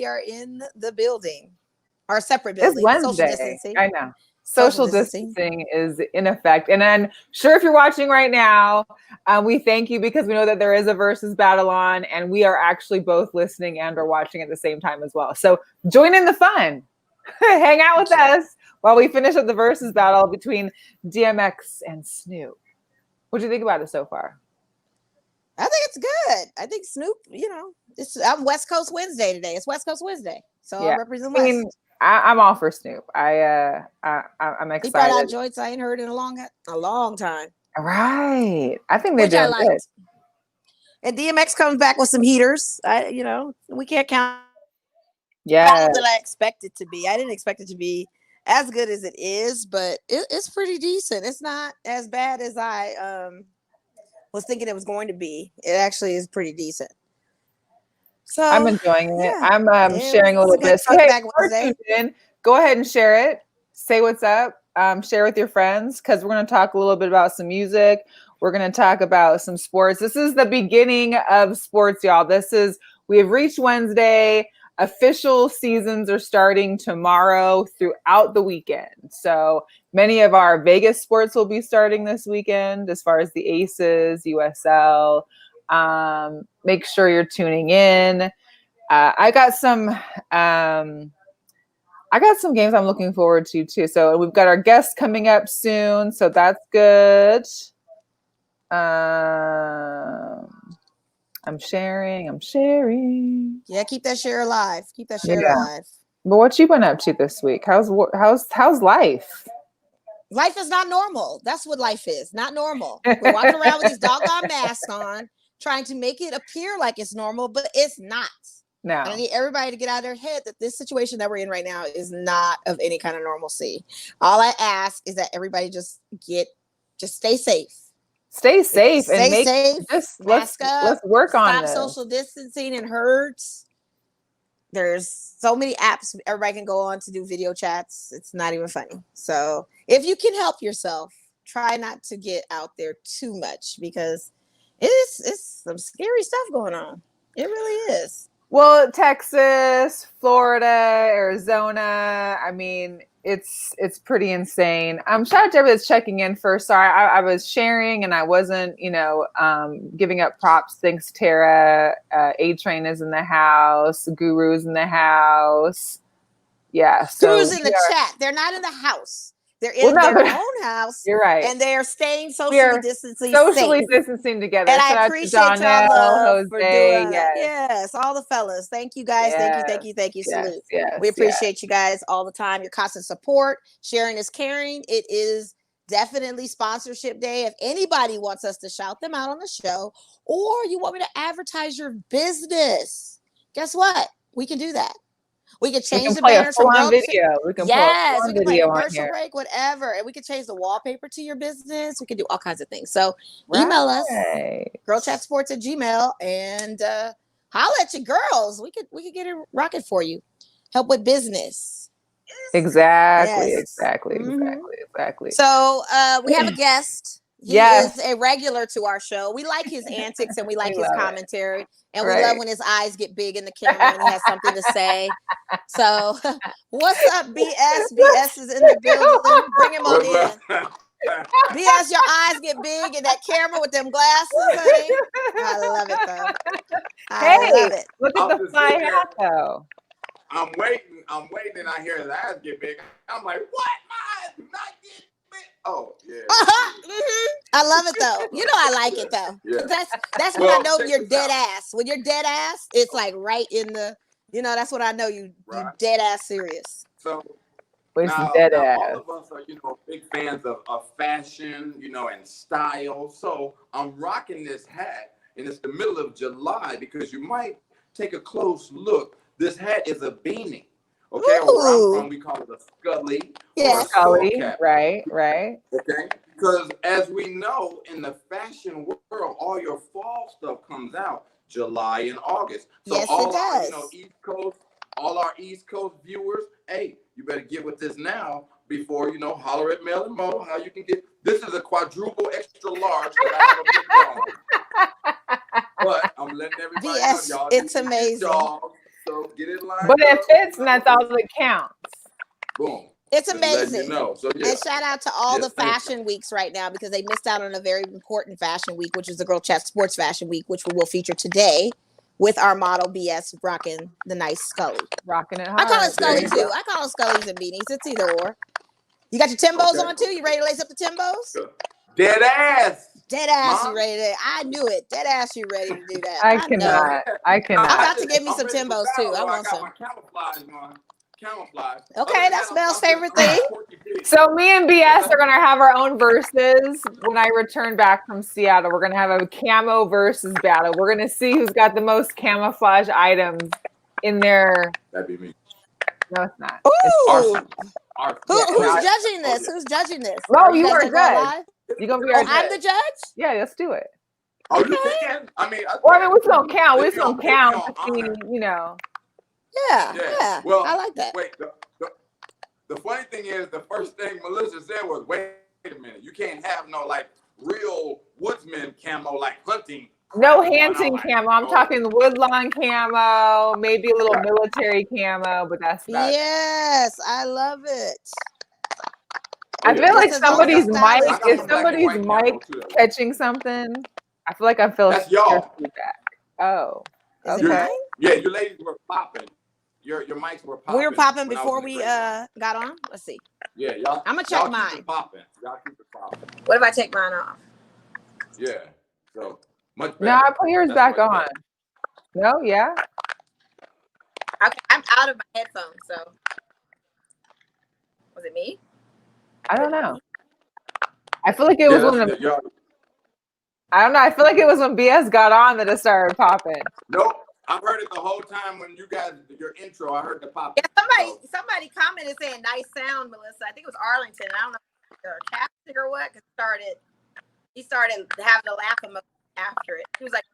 we are in the building. Our separate It's building. Wednesday. Social distancing. I know. Social distancing is in effect. And I'm sure if you're watching right now, we thank you because we know that there is a versus battle on, and we are actually both listening and or watching at the same time as well. So join in the fun. Hang out with us while we finish up the versus battle between DMX and Snoop. What do you think about it so far? I think it's good. I think Snoop, I'm West Coast Wednesday today. It's West Coast Wednesday. So I'll represent West. I'm all for Snoop. I'm excited. He brought out joints I ain't heard in a long time. Right. I think they're doing good. And DMX comes back with some heaters. We can't count. Yeah. That I expect it to be. I didn't expect it to be as good as it is, but it's pretty decent. It's not as bad as I was thinking it was going to be. It actually is pretty decent. So I'm enjoying it. Yeah, I'm sharing a little bit. So hey, go ahead and share it. Say what's up. Share with your friends because we're going to talk a little bit about some music. We're going to talk about some sports. This is the beginning of sports, y'all. We have reached Wednesday. Official seasons are starting tomorrow throughout the weekend. So many of our Vegas sports will be starting this weekend as far as the Aces, USL. Make sure you're tuning in. I got some games I'm looking forward to too. So we've got our guests coming up soon. So that's good. I'm sharing. Yeah, keep that share alive. Keep that share alive. But what you been up to this week? How's life? Life is not normal. That's what life is. Not normal. We're walking around with these doggone masks on, trying to make it appear like it's normal, but it's not. No. And I need everybody to get out of their head that this situation that we're in right now is not of any kind of normalcy. All I ask is that everybody just stay safe. Stay safe and stay safe. Let's work on this. Stop social distancing and herds. There's so many apps everybody can go on to do video chats. It's not even funny. So if you can help yourself, try not to get out there too much because it's some scary stuff going on. It really is. Well, Texas, Florida, Arizona. I mean, it's pretty insane. Shout out to everybody that's checking in first. Sorry, I was sharing and I wasn't, giving up props. Thanks, Tara. A-Train is in the house. Guru's in the house. Yeah. Guru's in the chat. They're not in the house. They're in their own house. You're right. And they are staying socially distancing together. And I appreciate y'all love for doing yes. Yes, all the fellas. Thank you guys. Yes. Thank you. Salute. Yes. We appreciate you guys all the time. Your constant support. Sharing is caring. It is definitely sponsorship day. If anybody wants us to shout them out on the show or you want me to advertise your business, guess what? We can do that. We could change the banners from video. We can play a commercial break, whatever. And we could change the wallpaper to your business. We can do all kinds of things. So email us, GirlChatSports@gmail.com, and holla at your girls. We could get it rocket for you. Help with business. Exactly. So we have a guest. He is a regular to our show. We like his antics and we like his commentary. And we love when his eyes get big in the camera and he has something to say. So what's up, BS? BS is in the building. Bring him on in. BS, your eyes get big in that camera with them glasses, honey. I love it, though. I love it. Look at the fly hat, though. I'm waiting, and I hear his eyes get big. I'm like, what? My eyes do not get big. Oh, yeah. I love it, though. I like it, though. Yeah. That's when I know you're dead ass. When you're dead ass, it's like right in the, that's what I know you dead ass serious. So now ass? All of us are, big fans of fashion, and style. So I'm rocking this hat, and it's the middle of July because you might take a close look. This hat is a beanie. Okay, where I'm from, we call it a scully. Yes, scully. Right. Okay, because as we know, in the fashion world, all your fall stuff comes out July and August. So yes, all it does. All our East Coast viewers, hey, you better get with this now before holler at Mel and Mo how you can get. This is a quadruple extra large that I have a big dog. But I'm letting everybody know, y'all. It's amazing. So So get it lined But it up. fits, and that's all that counts. Boom. It's amazing. You know. So, yeah. And shout out to all the fashion weeks right now because they missed out on a very important fashion week, which is the Girl Chat Sports Fashion Week, which we will feature today with our model BS rocking the nice Scully. Rocking it hard. I call it Scully too. I call it Scullies and beanies. It's either or. You got your Timbos on too? You ready to lace up the Timbos? Dead ass. Dead ass, Mom? You ready to? I knew it. Dead ass, you ready to do that? I cannot. I'm about to give me some Timbos too. I want some. Camouflage. Okay, that's Mel's favorite thing. So me and BS are gonna have our own verses when I return back from Seattle. We're gonna have a camo versus battle. We're gonna see who's got the most camouflage items in their. That'd be me. No, it's not. Ooh. It's who's judging this? Who's judging this? Oh, you are judge. You gonna be our judge? I'm the judge. Yeah, let's do it. Oh, you can? I mean, we don't count. We don't count. You know. Yeah. Well, I like that. Wait, the funny thing is, the first thing Melissa said was, "Wait a minute, you can't have no like real woodsman camo, like hunting." No hunting camo. I'm talking woodlawn camo, maybe a little military camo, but that's about it. Yes, I love it. I feel like somebody's mic. Is somebody's mic catching something? I feel like I feel feedback. Oh, okay. Yeah, you ladies were popping. Your mics were popping. We were popping before we got on. Let's see. Yeah, y'all. I'm gonna check mine. Y'all keep it popping. What if I take mine off? Yeah. So much better. No, I put yours back on. Better. No, yeah. Okay, I'm out of my headphones. So was it me? I don't know. I feel like it was when I don't know. I feel like it was when BS got on that it started popping. Nope. I heard it the whole time when you guys your intro. I heard the pop. Yeah, somebody commented saying nice sound, Melissa. I think it was Arlington. I don't know if it was Catholic or what. He started having a laugh after it. He was like,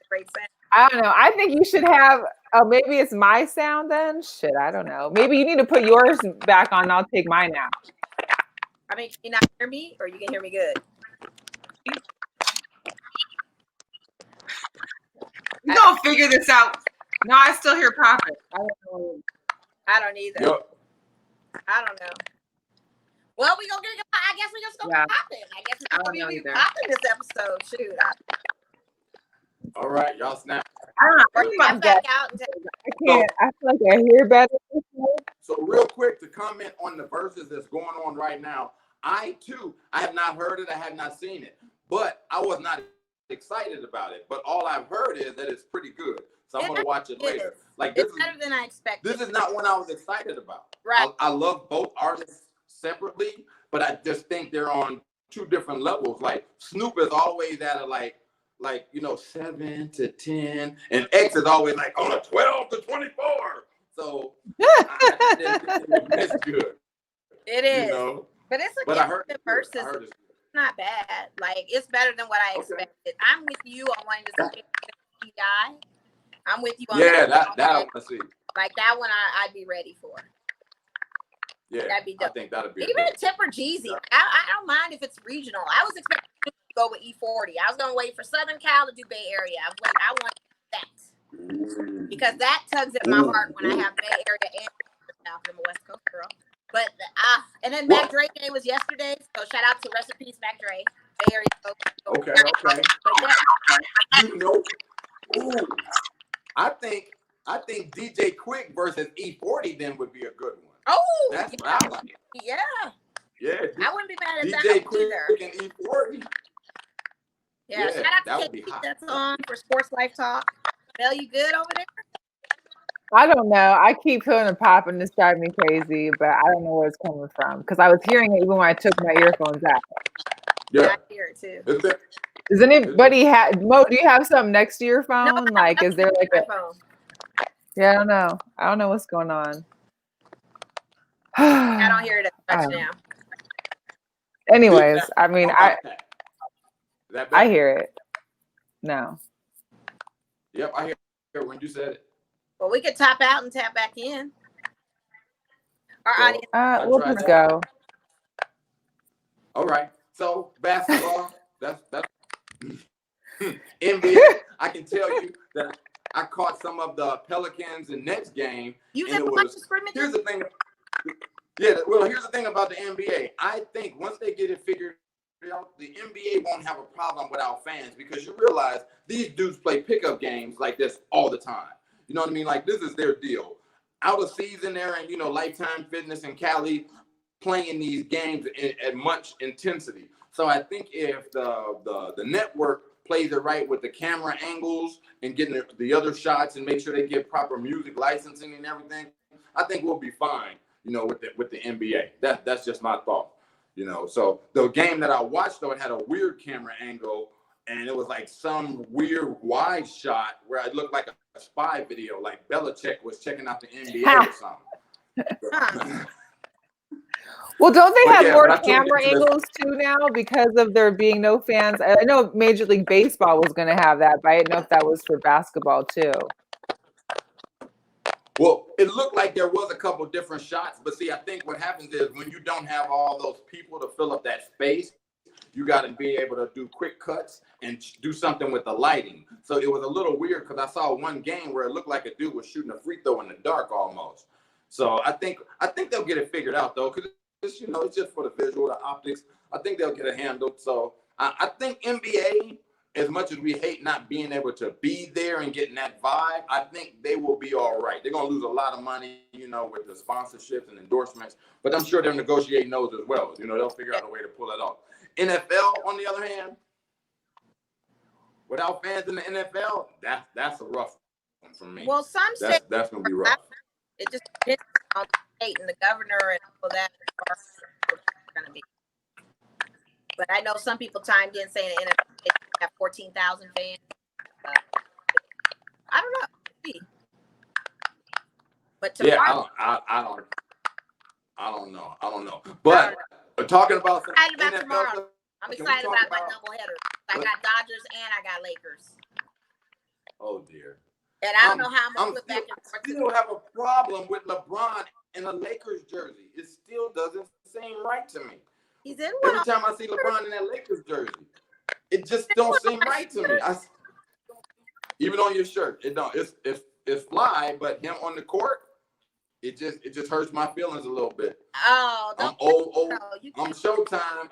"Great sound." I don't know. I think you should have. Oh, maybe it's my sound then. Shit, I don't know. Maybe you need to put yours back on. I'll take mine out. I mean, can you not hear me, or you can hear me good? You gonna figure this out? No, I still hear popping. I don't know. I don't either. Yep. I don't know. Well, I guess we just gonna pop it. I guess we're gonna be popping this episode. Shoot. All right, y'all snap. Or you back out and I can't. I feel like I hear better. So real quick to comment on the verses that's going on right now. I have not heard it. I have not seen it, but I was not excited about it. But all I've heard is that it's pretty good. So I'm gonna watch it later. It's better than I expected. This is not one I was excited about. Right. I love both artists separately, but I just think they're on two different levels. Like Snoop is always at a like 7 to 10, and X is always like on a 12 to 24. So it's good. It is. You know? But it's a versus. It's not bad. Like it's better than what I expected. I'm with you on wanting to see PI. I'm with you on that I want to see. Like that one, I'd be ready for. Yeah, that'd be dope. I think that'd be even Temper Jeezy. I don't mind if it's regional. I was expecting to go with E40. I was gonna wait for Southern Cal to do Bay Area. I want that because that tugs at my heart when I have Bay Area and South. I'm a West Coast girl. But and then Mac Dre Day was yesterday, so shout out to Rest in Peace Mac Dre. Bay Area. Okay. I think DJ Quick versus E40 then would be a good one. Oh, that's what I like. Yeah. Yeah. I wouldn't be mad at DJ that Quick either. And E40. Yeah, shout out to KP that's on for Sports Life Talk. Mel, you good over there? I don't know. I keep feeling it pop and it's driving me crazy, but I don't know where it's coming from because I was hearing it even when I took my earphones out. Yeah, I hear it too. Does anybody have Mo? Do you have something next to your phone? No, like, is there like a? Phone. Yeah, I don't know. I don't know what's going on. I don't hear it as much now. Anyways, I mean, I hear it. No. Yep, I hear it when you said it. Well, we could top out and tap back in. Our audience. We'll just go. All right. So basketball, that's NBA. I can tell you that I caught some of the Pelicans and Nets game. You didn't watch the scrimmage? Here's the thing. Yeah, well, here's the thing about the NBA. I think once they get it figured out, the NBA won't have a problem without fans, because you realize these dudes play pickup games like this all the time. You know what I mean? Like, this is their deal. Out of season there, and Lifetime Fitness and Cali playing these games at much intensity. So I think if the network plays it right with the camera angles and getting the other shots and make sure they get proper music licensing and everything, I think we'll be fine. With the NBA. That's just my thought. So the game that I watched, though, it had a weird camera angle, and it was like some weird wide shot where it looked like a spy video, like Belichick was checking out the NBA or something. Well, don't they have more camera angles too now because of there being no fans? I know Major League Baseball was going to have that, but I didn't know if that was for basketball too. Well, it looked like there was a couple different shots, but see, I think what happens is when you don't have all those people to fill up that space, you got to be able to do quick cuts and do something with the lighting. So it was a little weird because I saw one game where it looked like a dude was shooting a free throw in the dark almost. So I think they'll get it figured out, though, because it's just for the visual, the optics. I think they'll get it handled. So I think NBA, as much as we hate not being able to be there and getting that vibe, I think they will be all right. They're going to lose a lot of money, with the sponsorships and endorsements, but I'm sure they're negotiating those as well. They'll figure out a way to pull it off. NFL, on the other hand, without fans in the NFL, that's a rough one for me. Well, some say that's going to be rough. It just depends on the state and the governor and all that. Going to be. But I know some people chimed in saying the NFL have 14,000 fans. I don't know. But tomorrow, I don't know. But talking about NFL, tomorrow. I'm excited about my doubleheader. I got Dodgers and I got Lakers. Oh dear. And I don't know how I'm gonna flip back and forth. I still have a problem with LeBron in a Lakers jersey. It still doesn't seem right to me. He's in one. Every time I see LeBron in that Lakers jersey, it just don't seem right to me. Even on your shirt, it don't. It's fly, but him on the court, it just hurts my feelings a little bit. Oh, I'm old. I'm Showtime.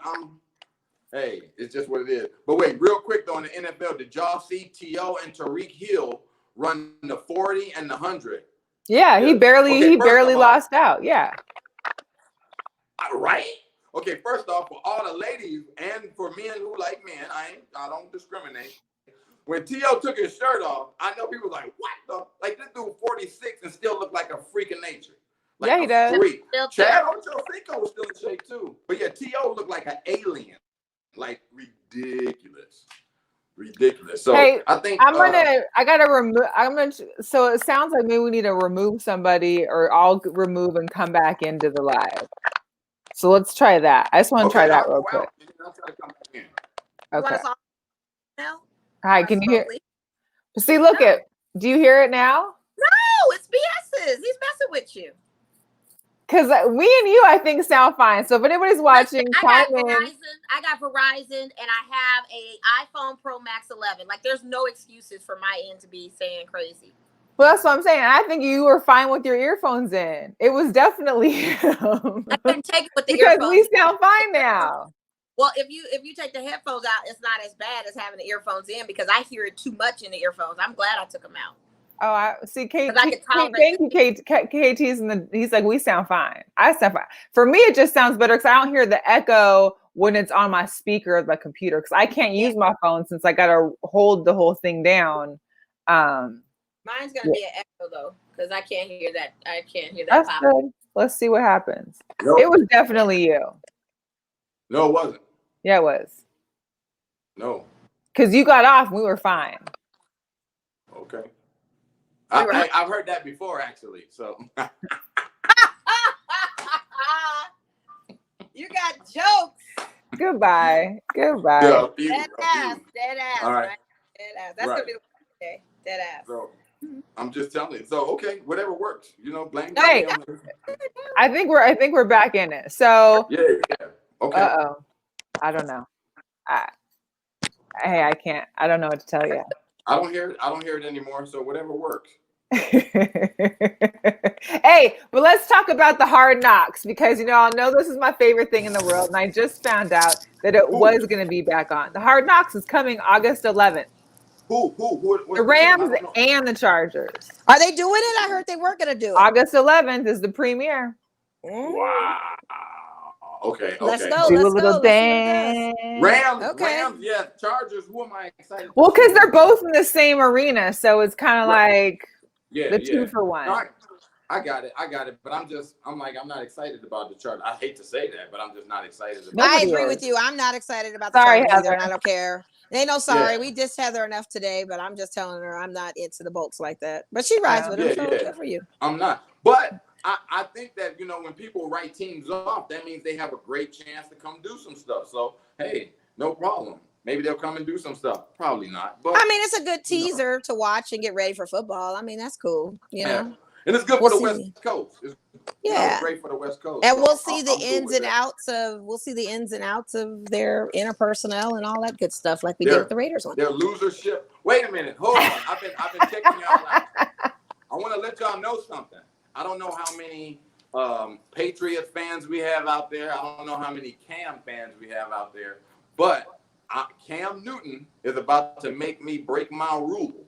Hey, it's just what it is. But wait, real quick though, in the NFL, did y'all see T.O. and Tariq Hill run the 40 and the 100? Yeah, he barely lost out. Yeah. Right? Okay, first off, for all the ladies and for men who like men, I don't discriminate. When T.O. took his shirt off, I know people were like, what the? Like, this dude 46 and still look like a freak of nature. Like, yeah, he does. Chad Ochocinco was still in shape too. But yeah, T.O. looked like an alien. Like, ridiculous. So hey, I think so it sounds like maybe we need to remove somebody, or I'll remove and come back into the live. So let's try that. I just want to try that real quick. I'll try to come back in. Okay. Now? Hi, can you hear? See, look it. Do you hear it now? No, it's BS's. He's messing with you. Because we and you, I think, sound fine. So if anybody's watching, I got Verizon, and I have a iPhone Pro Max 11. Like, there's no excuses for my end to be saying crazy. Well, that's what I'm saying. I think you were fine with your earphones in. It was definitely him. I couldn't take it with the because earphones. We sound fine now. Well, if you take the headphones out, it's not as bad as having the earphones in, because I hear it too much in the earphones. I'm glad I took them out. Oh, I see. Thank you, Kate. KT's he's like, we sound fine. I sound fine. For me, it just sounds better because I don't hear the echo when it's on my speaker of my computer, because I can't use my phone since I got to hold the whole thing down. Mine's gonna be an echo though, because I can't hear that. That's pop. good. Let's see what happens. Nope. It was definitely you. No, it wasn't. Yeah, it was. No. Because you got off and we were fine. Okay. I've heard that before, actually. So. You got jokes. Goodbye. Yeah, dead ass. All right. Right? Dead ass. That's gonna be the day. Dead ass. So, I'm just telling you. So, okay, whatever works. Blame. Hey, I think we're back in it. So. Yeah. Okay. I don't know. I can't. I don't know what to tell you. I don't hear it anymore. So whatever works. Hey, but let's talk about the Hard Knocks, because I know this is my favorite thing in the world, and I just found out that it was going to be back on. The Hard Knocks is coming August 11th. The Rams and the Chargers. Are they doing it? I heard they were going to do it. August 11th is the premiere. Wow. Okay. Let's go. Do let's a little go. dance. Rams, okay. Rams, yes. Chargers, who am I excited? Well, because they're both in the same arena, so it's kind of like the 2 for 1. No, I got it. But I'm not excited about the Chargers. I hate to say that, but I'm just not excited about I agree with you. I'm not excited about the Chargers either, and I don't care. Ain't no sorry. Yeah. We dissed Heather enough today, but I'm just telling her I'm not into the Bolts like that. But she rides with them, so good for you. I'm not. But I think that, when people write teams off, that means they have a great chance to come do some stuff. So, hey, no problem. Maybe they'll come and do some stuff. Probably not. But I mean, it's a good teaser to watch and get ready for football. I mean, that's cool, And it's good for the West Coast. It's great for the West Coast. And we'll see the ins and outs of their interpersonnel and all that good stuff, like we did with the Raiders one. Their losership. Wait a minute, hold on. I've been checking y'all out. I want to let y'all know something. I don't know how many Patriots fans we have out there. I don't know how many Cam fans we have out there. But Cam Newton is about to make me break my rule.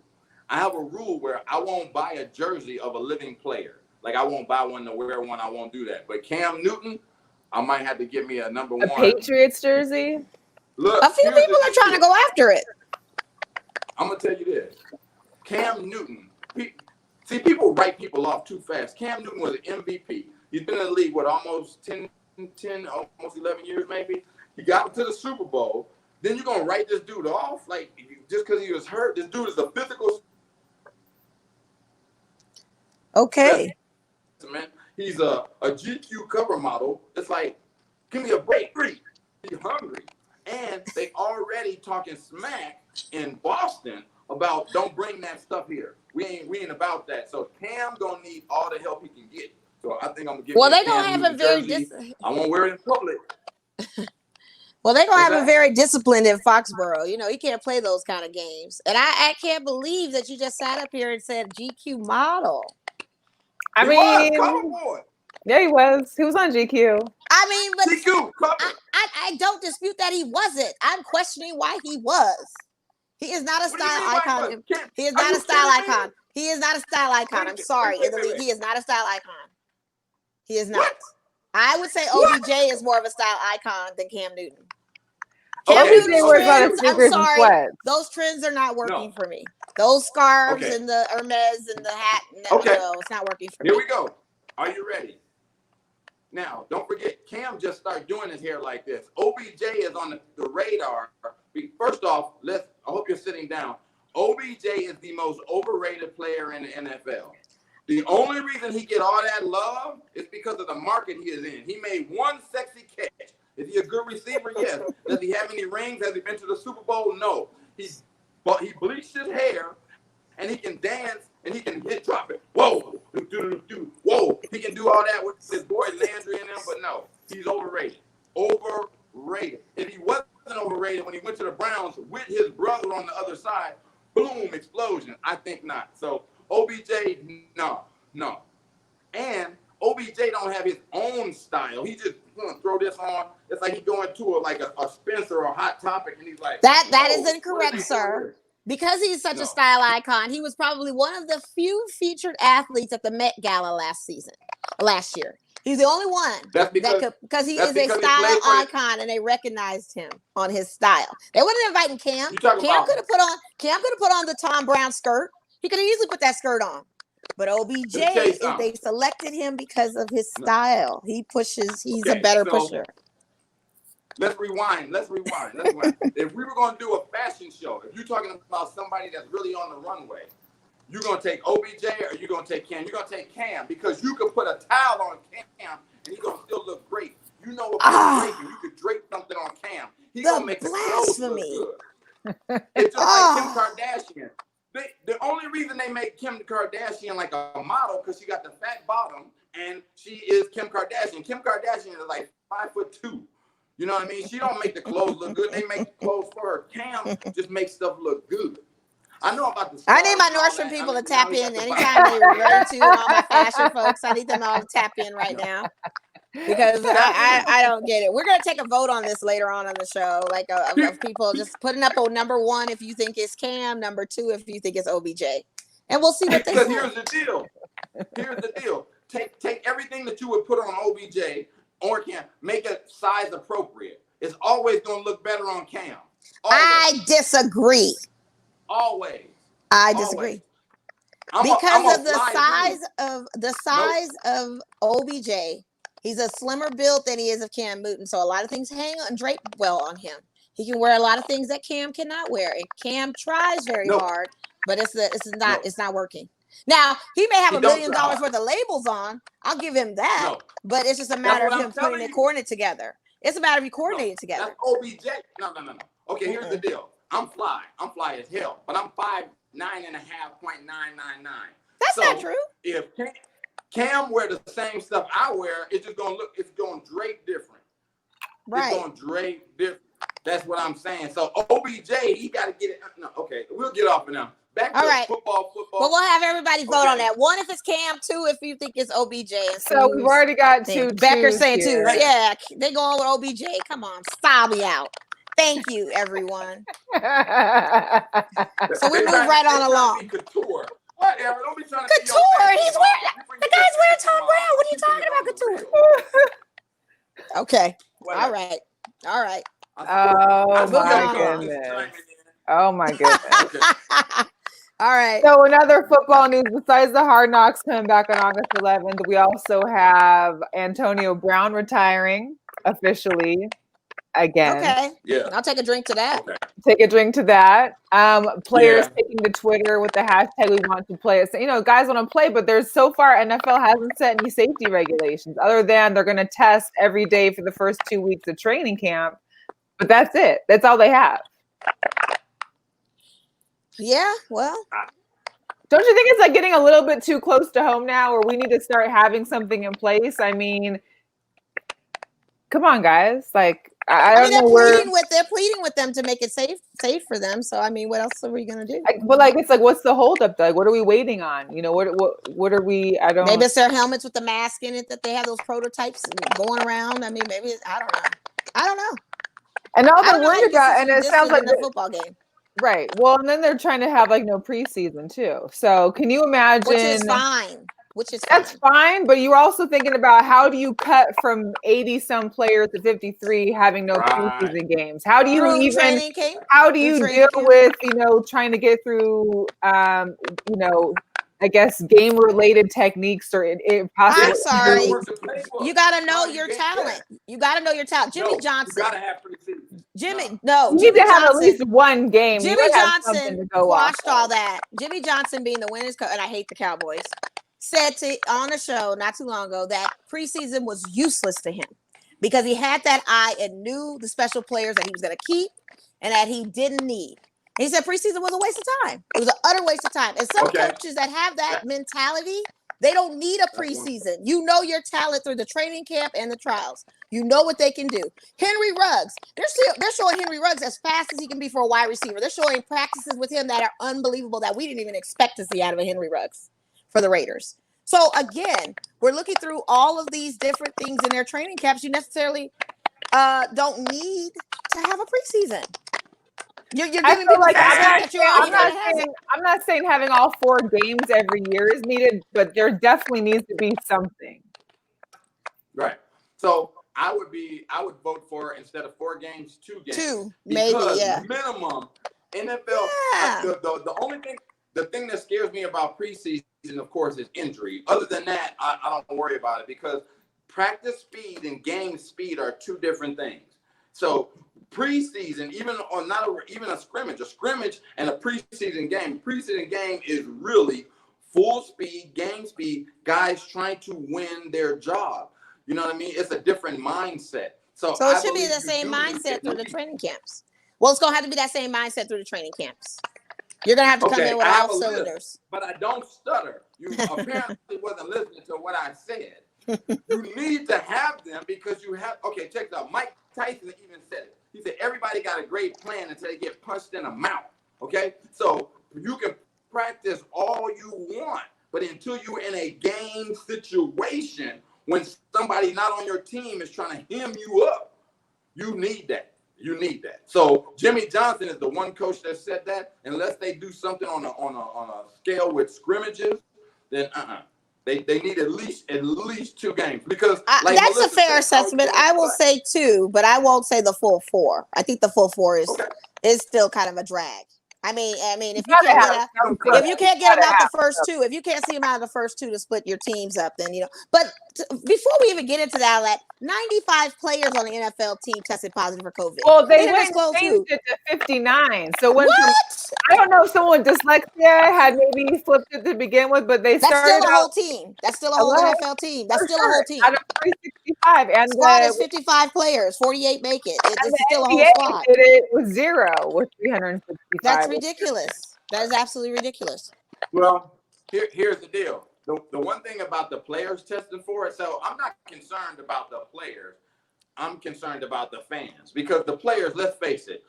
I have a rule where I won't buy a jersey of a living player. Like, I won't buy one to wear one. I won't do that. But Cam Newton, I might have to get me a number 1. A Patriots jersey? Look, a few people are trying to go after it. I'm going to tell you this. Cam Newton. See, people write people off too fast. Cam Newton was an MVP. He's been in the league, almost 10, almost 11 years maybe. He got to the Super Bowl. Then you're going to write this dude off? Like, just because he was hurt? This dude is a physical. Okay. Man, he's a GQ cover model. It's like, give me a break. He's hungry. And they already talking smack in Boston about don't bring that stuff here. We ain't about that. So Cam gonna need all the help he can get. So I think I'm gonna give. Well, they gonna have a very. I won't wear it in public. Well, they're gonna have a very disciplined in Foxborough. He can't play those kind of games. And I can't believe that you just sat up here and said GQ model. I mean, yeah, he was. He was on GQ. I mean, but GQ, I don't dispute that he wasn't. I'm questioning why he was. He is not a style icon. He is not a style icon. He is not a style icon. I'm sorry. In the league, he is not a style icon. He is not. I would say OBJ is more of a style icon than Cam Newton. Cam Newton's trends, I'm sorry. Those trends are not working for me. Those scarves and the Hermes and the hat. No, it's not working for me. Here we go. Are you ready? Now, don't forget, Cam just started doing his hair like this. OBJ is on the radar. First off, I hope you're sitting down. OBJ is the most overrated player in the NFL. The only reason he get all that love is because of the market he is in. He made one sexy catch. Is he a good receiver? Yes. Does he have any rings? Has he been to the Super Bowl? No. He bleached his hair, and he can dance, and he can drop it. Whoa. Whoa. He can do all that with his boy Landry and them, but no. He's overrated. Overrated. If he wasn't overrated when he went to the Browns with his brother on the other side, boom, explosion. I think not. So OBJ, no. And OBJ don't have his own style. He just gonna throw this on. It's like he's going to a Spencer or a Hot Topic, and he's like, that is incorrect, sir. Because he's such a style icon, he was probably one of the few featured athletes at the Met Gala last year. He's the only one because he is a style icon, and they recognized him on his style. They wouldn't have invited Cam. Cam could have put on the Tom Brown skirt. He could have easily put that skirt on. But OBJ, they selected him because of his style. He pushes. He's a better pusher. Let's rewind. If we were going to do a fashion show, if you're talking about somebody that's really on the runway, you're going to take OBJ or you're going to take Cam? You're going to take Cam because you could put a towel on Cam and he's going to still look great. You know what draping. You could drape something on Cam. He's going to make the clothes look good. It's just like Kim Kardashian. The only reason they make Kim Kardashian like a model because she got the fat bottom and she is Kim Kardashian. Kim Kardashian is like 5'2". You know what I mean? She don't make the clothes look good. They make the clothes for her. Cam just makes stuff look good. I know about the I need my stars Nordstrom and all people that. to tap in I mean, anytime they're ready to, and all my fashion folks. I need them all to tap in right now. Because I don't get it. We're gonna take a vote on this later on the show, like of people just putting up on number 1 if you think it's Cam, number 2 if you think it's OBJ, and we'll see what they say. Here's the deal. Here's the deal. Take everything that you would put on OBJ or Cam, make it size appropriate. It's always gonna look better on Cam. Always. I disagree. Always. I disagree. Because of the size of OBJ. He's a slimmer build than he is of Cam Newton, so a lot of things hang and drape well on him. He can wear a lot of things that Cam cannot wear, and Cam tries very hard, but it's not working. Now he may have $1 million worth of labels on. I'll give him that, but it's just a matter of him putting it coordinated together. It's a matter of you coordinating it together. That's OBJ. No. Okay, here's the deal. I'm fly as hell, but I'm 5'9.5.999. That's not true. If Cam wear the same stuff I wear, it's gonna drape different. Right. It's gonna drape different. That's what I'm saying. So OBJ, he got to get it. No, okay, we'll get off of now. Back to football. But we'll have everybody vote on that. 1 if it's Cam, 2 if you think it's OBJ. So we've already got 2. Becker saying 2. Yeah, they go all with OBJ. Come on, style me out. Thank you, everyone. So we move right on along. Whatever. Don't be trying to Couture. The guy's wearing Tom Brown. What are you talking about, Couture? Okay. All right. Oh my goodness. All right. So another football news besides the Hard Knocks coming back on August 11th, we also have Antonio Brown retiring officially again. Okay. Yeah. I'll take a drink to that. Okay. Take a drink to that. Players taking to Twitter with the hashtag we want to play. So, guys want to play, but there's so far NFL hasn't set any safety regulations other than they're going to test every day for the first 2 weeks of training camp. But that's it. That's all they have. Yeah, well. Don't you think it's like getting a little bit too close to home now where we need to start having something in place? I mean, come on, guys. Like, I don't know where they're pleading with them to make it safe for them. So I mean, what else are we gonna do? But like, it's like, what's the holdup? Like, what are we waiting on? What are we? I don't. Maybe it's their helmets with the mask in it that they have those prototypes going around. I mean, maybe I don't know. And all they're worried about, and it sounds like the football game. Right. Well, and then they're trying to have like no preseason too. So can you imagine? Which is that's fine, but you're also thinking about how do you cut from 80 some players to 53 having no preseason games? How do you deal with, trying to get through I guess game related techniques or possibly. I'm sorry. You got to know your talent. Jimmy Johnson. You got to have preseason. You need to have at least one game. Jimmy Johnson watched all that. Jimmy Johnson being the winners coach, and I hate the Cowboys, said on a show not too long ago that preseason was useless to him because he had that eye and knew the special players that he was going to keep and that he didn't need. And he said preseason was a waste of time. It was an utter waste of time. And some coaches that have that mentality, they don't need a preseason. You know your talent through the training camp and the trials. You know what they can do. Henry Ruggs, they're showing Henry Ruggs as fast as he can be for a wide receiver. They're showing practices with him that are unbelievable that we didn't even expect to see out of a Henry Ruggs for the Raiders. So again, we're looking through all of these different things in their training camps. You necessarily don't need to have a preseason. You're giving people I'm not saying having all 4 games every year is needed, but there definitely needs to be something. Right. So I would vote for instead of 4 games, 2 games. 2, maybe, minimum NFL. The thing that scares me about preseason, of course, is injury. Other than that, I don't worry about it because practice speed and game speed are 2 different things. So preseason, even a scrimmage and a preseason game. Preseason game is really full speed, game speed, guys trying to win their job. You know what I mean? It's a different mindset. So it should be the same mindset through the training camps. Well, it's going to have to be that same mindset through the training camps. You're going to have to come in with all cylinders. But I don't stutter. You apparently wasn't listening to what I said. You need to have them because you have, check it out. Mike Tyson even said it. He said, everybody got a great plan until they get punched in the mouth. Okay? So you can practice all you want, but until you're in a game situation when somebody not on your team is trying to hem you up, you need that. You need that. So Jimmy Johnson is the one coach that said that. Unless they do something on a scale with scrimmages, then They need at least 2 games because like that's Melissa a fair assessment. I will say 2, but I won't say the full 4. I think the full 4 is still kind of a drag. I mean, if you can't get them out the first 2, if you can't see them out of the first 2 to split your teams up, then But before we even get into that, 95 players on the NFL team tested positive for COVID. Well, they went and changed it to 59. So what? I don't know if someone with dyslexia had maybe flipped it to begin with, but that's still a whole team. That's still a whole NFL team. That's still a whole team. Out of 365, and squad is 55 players. 48 make it. It's still a whole squad. Did it with 0 with 365. That's ridiculous. That is absolutely ridiculous. Well, here's the deal. The one thing about the players testing for it, so I'm not concerned about the players. I'm concerned about the fans because the players, let's face it,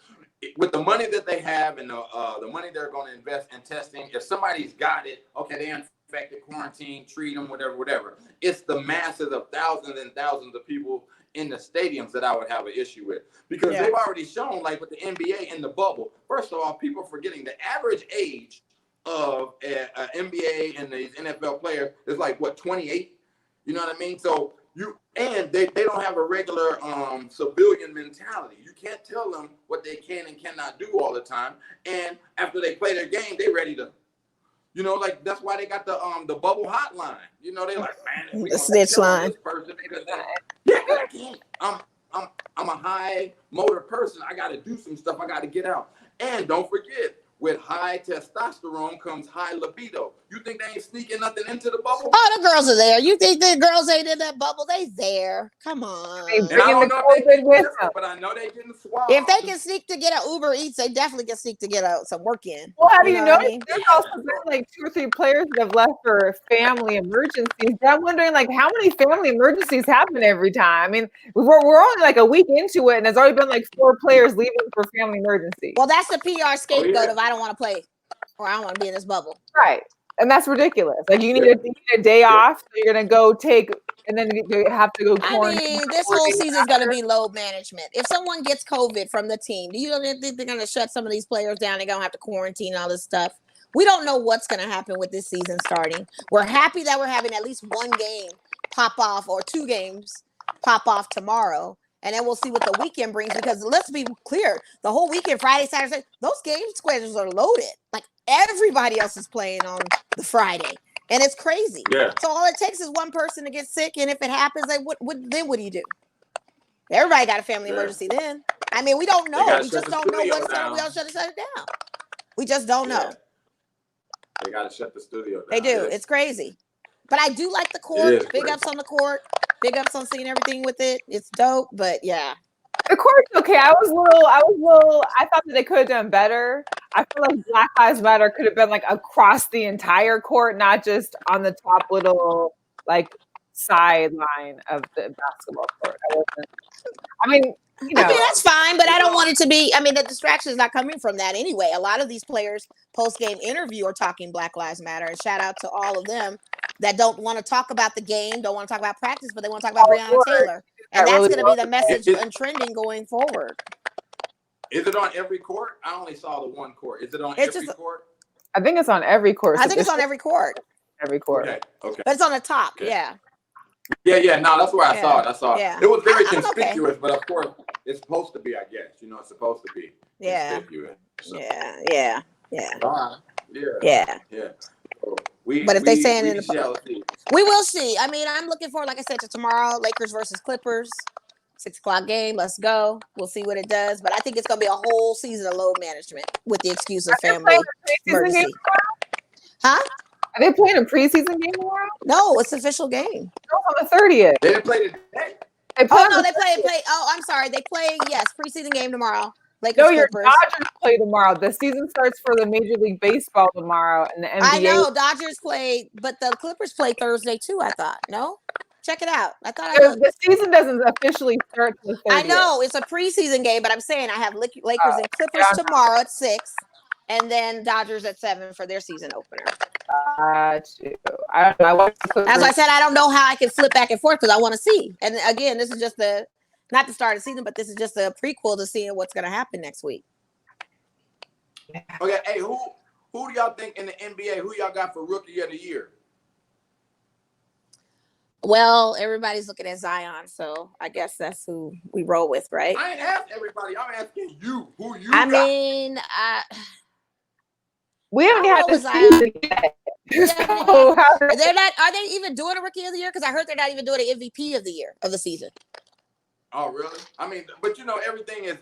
with the money that they have and the money they're going to invest in testing, if somebody's got it, okay, they're infected, quarantine, treat them, whatever. It's the masses of thousands and thousands of people in the stadiums that I would have an issue with because they've already shown, like with the NBA in the bubble. First of all, people are forgetting the average age of an NBA and these NFL players is like 28. You know what I mean? So they don't have a regular civilian mentality. You can't tell them what they can and cannot do all the time. And after they play their game, they ready to, like that's why they got the bubble hotline. They're like, man, we the snitch line. This person, I can't. I'm a high motor person. I got to do some stuff. I got to get out. And don't forget, with high testosterone comes high libido. You think they ain't sneaking nothing into the bubble? Oh, the girls are there. You think the girls ain't in that bubble? They there. Come on. And I don't know if they with them, but I know they getting swabbed. If they can sneak to get an Uber Eats, they definitely can sneak to get some work in. Well, have you noticed there's also been like 2 or 3 players that have left for family emergencies. I'm wondering how many family emergencies happen every time. I mean, we're only like a week into it, and there's already been like 4 players leaving for family emergencies. Well, that's the PR scapegoat if I don't want to play or I don't want to be in this bubble. Right. And that's ridiculous. Like you need a day off, so you're gonna go take, and then you have to go quarantine. I mean, this whole season is gonna be load management. If someone gets COVID from the team, do you think they're gonna shut some of these players down? They're gonna have to quarantine all this stuff. We don't know what's gonna happen with this season starting. We're happy that we're having at least 1 game pop off or 2 games pop off tomorrow. And then we'll see what the weekend brings because let's be clear, the whole weekend, Friday, Saturday, those game schedules are loaded. Like everybody else is playing on the Friday. And it's crazy. Yeah. So all it takes is one person to get sick. And if it happens, then what do you do? Everybody got a family emergency then. I mean, we don't know. We just don't know what's going on. We all shut it down. We just don't know. They got to shut the studio down. They do. It's crazy. But I do like the court. Big ups on the court. Big ups on seeing everything with it. It's dope, but yeah. The court's okay. I thought that they could have done better. I feel like Black Lives Matter could have been like across the entire court, not just on the top little like sideline of the basketball court. I mean, that's fine, but I don't want it to be. I mean, the distraction is not coming from that anyway. A lot of these players post-game interview are talking Black Lives Matter, and shout out to all of them that don't want to talk about the game, don't want to talk about practice, but they want to talk about Breonna Taylor. And that's going to be the message and trending going forward. Is it on every court? I only saw the one court. Is it on every court? I think it's on every court. I think it's on every court. Every court. Okay. But it's on the top, yeah. Yeah. No, that's where I saw it. Yeah. It was very conspicuous, but of course, it's supposed to be, I guess. It's supposed to be conspicuous. So. Yeah. But if they say it we will see. I mean, I'm looking forward, like I said, to tomorrow, Lakers versus Clippers, 6:00 game. Let's go. We'll see what it does. But I think it's going to be a whole season of load management with the excuse of family emergency. Huh? Are they playing a preseason game tomorrow? No, it's an official game. No, on the 30th. They didn't play today. They play. Oh, I'm sorry. They play, preseason game tomorrow. Lakers, your Clippers. Dodgers play tomorrow. The season starts for the Major League Baseball tomorrow, and the NBA. I know Dodgers play, but the Clippers play Thursday too. I thought. No, check it out. I thought the season doesn't officially start till the 30th. I know it's a preseason game, but I'm saying I have Lakers and Clippers tomorrow at 6, and then Dodgers at 7 for their season opener. Got you. I don't know. As I said, I don't know how I can flip back and forth because I want to see. And again, this is just not the start of the season, but this is just a prequel to seeing what's going to happen next week. Okay, hey, who do y'all think in the NBA? Who y'all got for Rookie of the Year? Well, everybody's looking at Zion, so I guess that's who we roll with, right? I ain't asking everybody. I'm asking you. Who you I got? mean, we haven't had with Zion yet. So they're not. Are they even doing a Rookie of the Year? Because I heard they're not even doing an MVP of the year of the season. Oh, really? I mean, but everything is,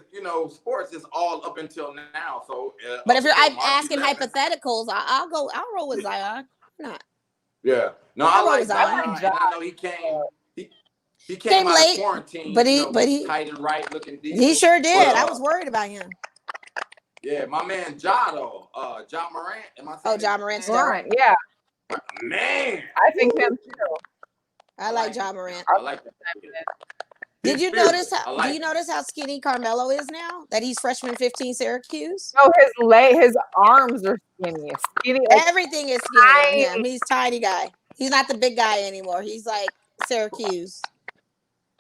sports is all up until now. So, but if I'm asking hypotheticals, I'll roll with Zion. Not. Yeah. No, I like Zion. And I know he came. He came out late, of quarantine. But he tight and right looking deep. He sure did. I was worried about him. Yeah, my man Ja Morant. Am I saying? Oh, Ja Morant. Yeah. Man, I think him too. I like Ja Morant. I like that. Did you notice? Do you notice how skinny Carmelo is now? That he's freshman 15 Syracuse. Oh, his arms are skinny. Everything is skinny on him. He's tiny guy. He's not the big guy anymore. He's like Syracuse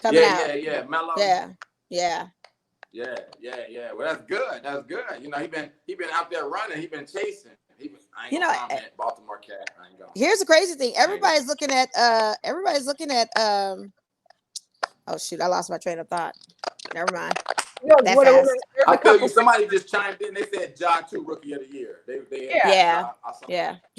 coming out. Yeah. Melo. Yeah. Well, that's good. That's good. He been out there running. He been chasing. I ain't gonna comment. Baltimore cat. I ain't gonna. Here's the crazy thing. Everybody's looking at. Oh shoot! I lost my train of thought. Never mind. I feel you. Somebody just chimed in. They said Ja 2 Rookie of the Year. Ja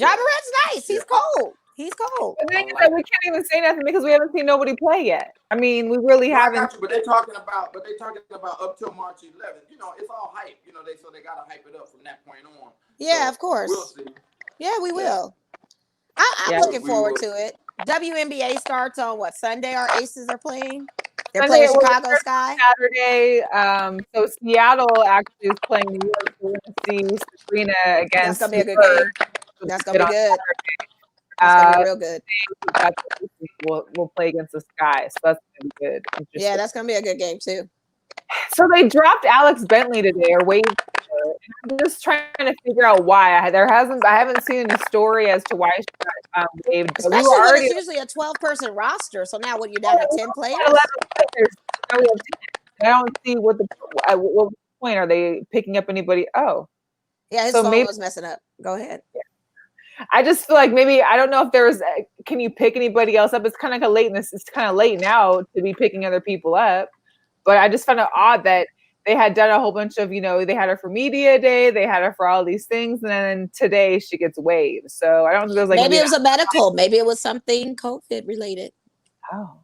Morant's nice. He's cold. He's cold. The thing is that we can't even say nothing because we haven't seen nobody play yet. I mean, we really haven't. I got you, but they're talking about up till March 11th. It's all hype. So they gotta hype it up from that point on. Yeah, so of course. We'll see. Yeah, we will. I'm looking forward to it. WNBA starts on Sunday. Our Aces are playing. They're playing Chicago Sky. Saturday. So Seattle actually is playing New York. So we're going to see Sabrina against. That's going to be a good game. That's going to be good. That's going to be real good. We'll play against the Sky. So that's going to be good. Yeah, that's going to be a good game too. So they dropped Alex Bentley today, or waived her. I'm just trying to figure out why. I haven't seen any story as to why she got waived. Especially when it's usually a 12-person roster. So now, you're down to 10 players? 11 players. Now we have 10. I don't see what point are they picking up anybody? Oh, yeah, his phone was messing up. Go ahead. Yeah. I just feel like maybe I don't know if there's. Can you pick anybody else up? It's kind of late. It's kind of late now to be picking other people up. But I just found it odd that they had done a whole bunch of, they had her for media day, they had her for all these things, and then today she gets waived. So I don't think there's maybe it was a medical, maybe it was something COVID related. Oh,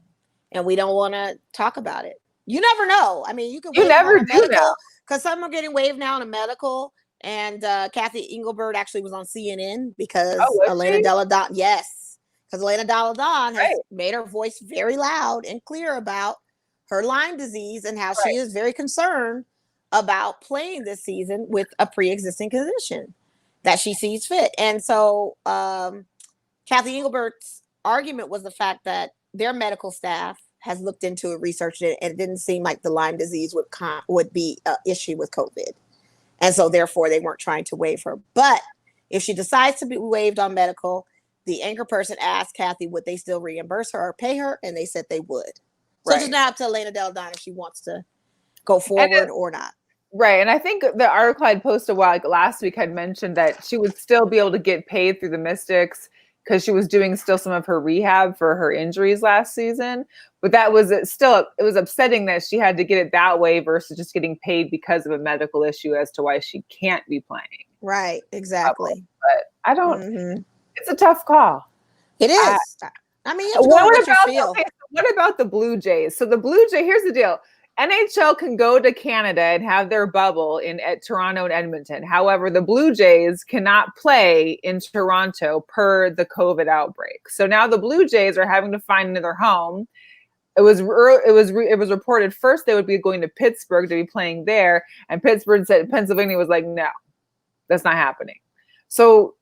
and we don't want to talk about it. You never know. I mean, you never do know because some are getting waived now in a medical. And Kathy Engelbert actually was on CNN because Elena Delle Donne. Yes, because Elena Delle Donne has made her voice very loud and clear about her Lyme disease and how she is very concerned about playing this season with a pre-existing condition that she sees fit. And so Kathy Engelbert's argument was the fact that their medical staff has looked into it, researched it, and it didn't seem like the Lyme disease would be an issue with COVID. And so therefore they weren't trying to waive her. But if she decides to be waived on medical, the anchor person asked Kathy, would they still reimburse her or pay her? And they said they would. So it's now up to Elena Delle Donne if she wants to go forward or not. Right. And I think the article I'd posted last week had mentioned that she would still be able to get paid through the Mystics because she was doing still some of her rehab for her injuries last season. But that was it was upsetting that she had to get it that way versus just getting paid because of a medical issue as to why she can't be playing. Right. Exactly. But I don't, it's a tough call. It is. I mean, what about the Blue Jays? So the Blue Jay, here's the deal. NHL can go to Canada and have their bubble at Toronto and Edmonton. However, the Blue Jays cannot play in Toronto per the COVID outbreak. So now the Blue Jays are having to find another home. It was reported first they would be going to Pittsburgh to be playing there, and Pittsburgh said Pennsylvania was like, no, that's not happening. So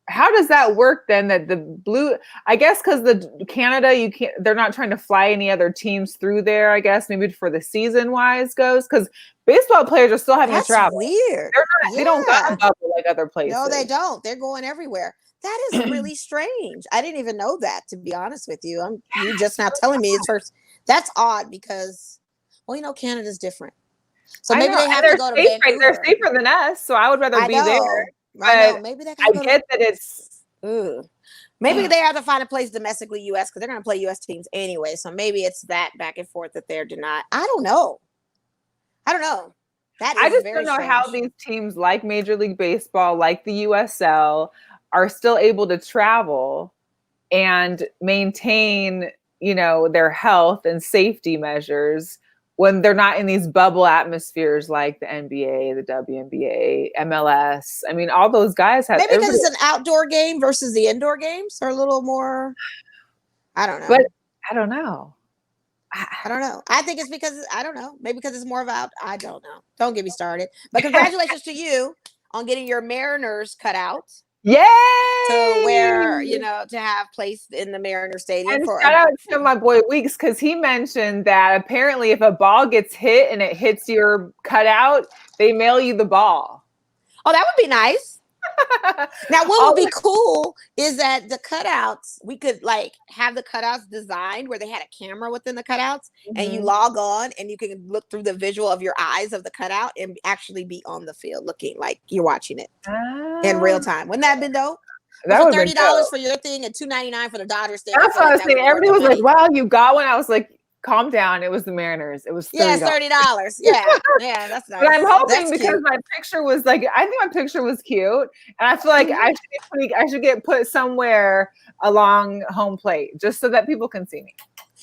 how does that work then? That the blue, I guess, because the Canada, they're not trying to fly any other teams through there. I guess maybe for the season wise goes, because baseball players are still having to travel. Weird. They don't got a bubble like other places. No, they don't. They're going everywhere. That is really strange. I didn't even know that, to be honest with you. You just now telling me it's first. That's odd because, well, Canada's different. So maybe they have to go to Vancouver. They're safer than us, so I would rather be there. I know. Maybe they I get that it's. Maybe they have to find a place domestically U.S. because they're going to play U.S. teams anyway. So maybe it's that back and forth that they're denied. I don't know. I just don't know how these teams like Major League Baseball, like the USL, are still able to travel and maintain, their health and safety measures when they're not in these bubble atmospheres like the NBA, the WNBA, MLS. I mean, all those guys have. Maybe because it's an outdoor game versus the indoor games are a little more. I don't know. But I don't know. I don't know. I think it's because I don't know. Maybe because it's more about I don't know. Don't get me started. But congratulations to you on getting your Mariners cut out. Yay! To where, to have placed in the Mariner Stadium. And shout out to my boy Weeks, because he mentioned that apparently if a ball gets hit and it hits your cutout, they mail you the ball. Oh, that would be nice. Now, what would be cool is that the cutouts, we could have the cutouts designed where they had a camera within the cutouts and you log on and you can look through the visual of your eyes of the cutout and actually be on the field looking like you're watching it in real time. Wouldn't that have been dope? That for $30 for your thing and $2.99 for the Dodgers thing. That's what I was saying. Everybody was like, wow, you got one. I was like, calm down. It was the Mariners. It was $30. Yeah, $30. Yeah, that's nice. But I'm hoping because my picture was I think my picture was cute, and I feel like I should get put somewhere along home plate just so that people can see me.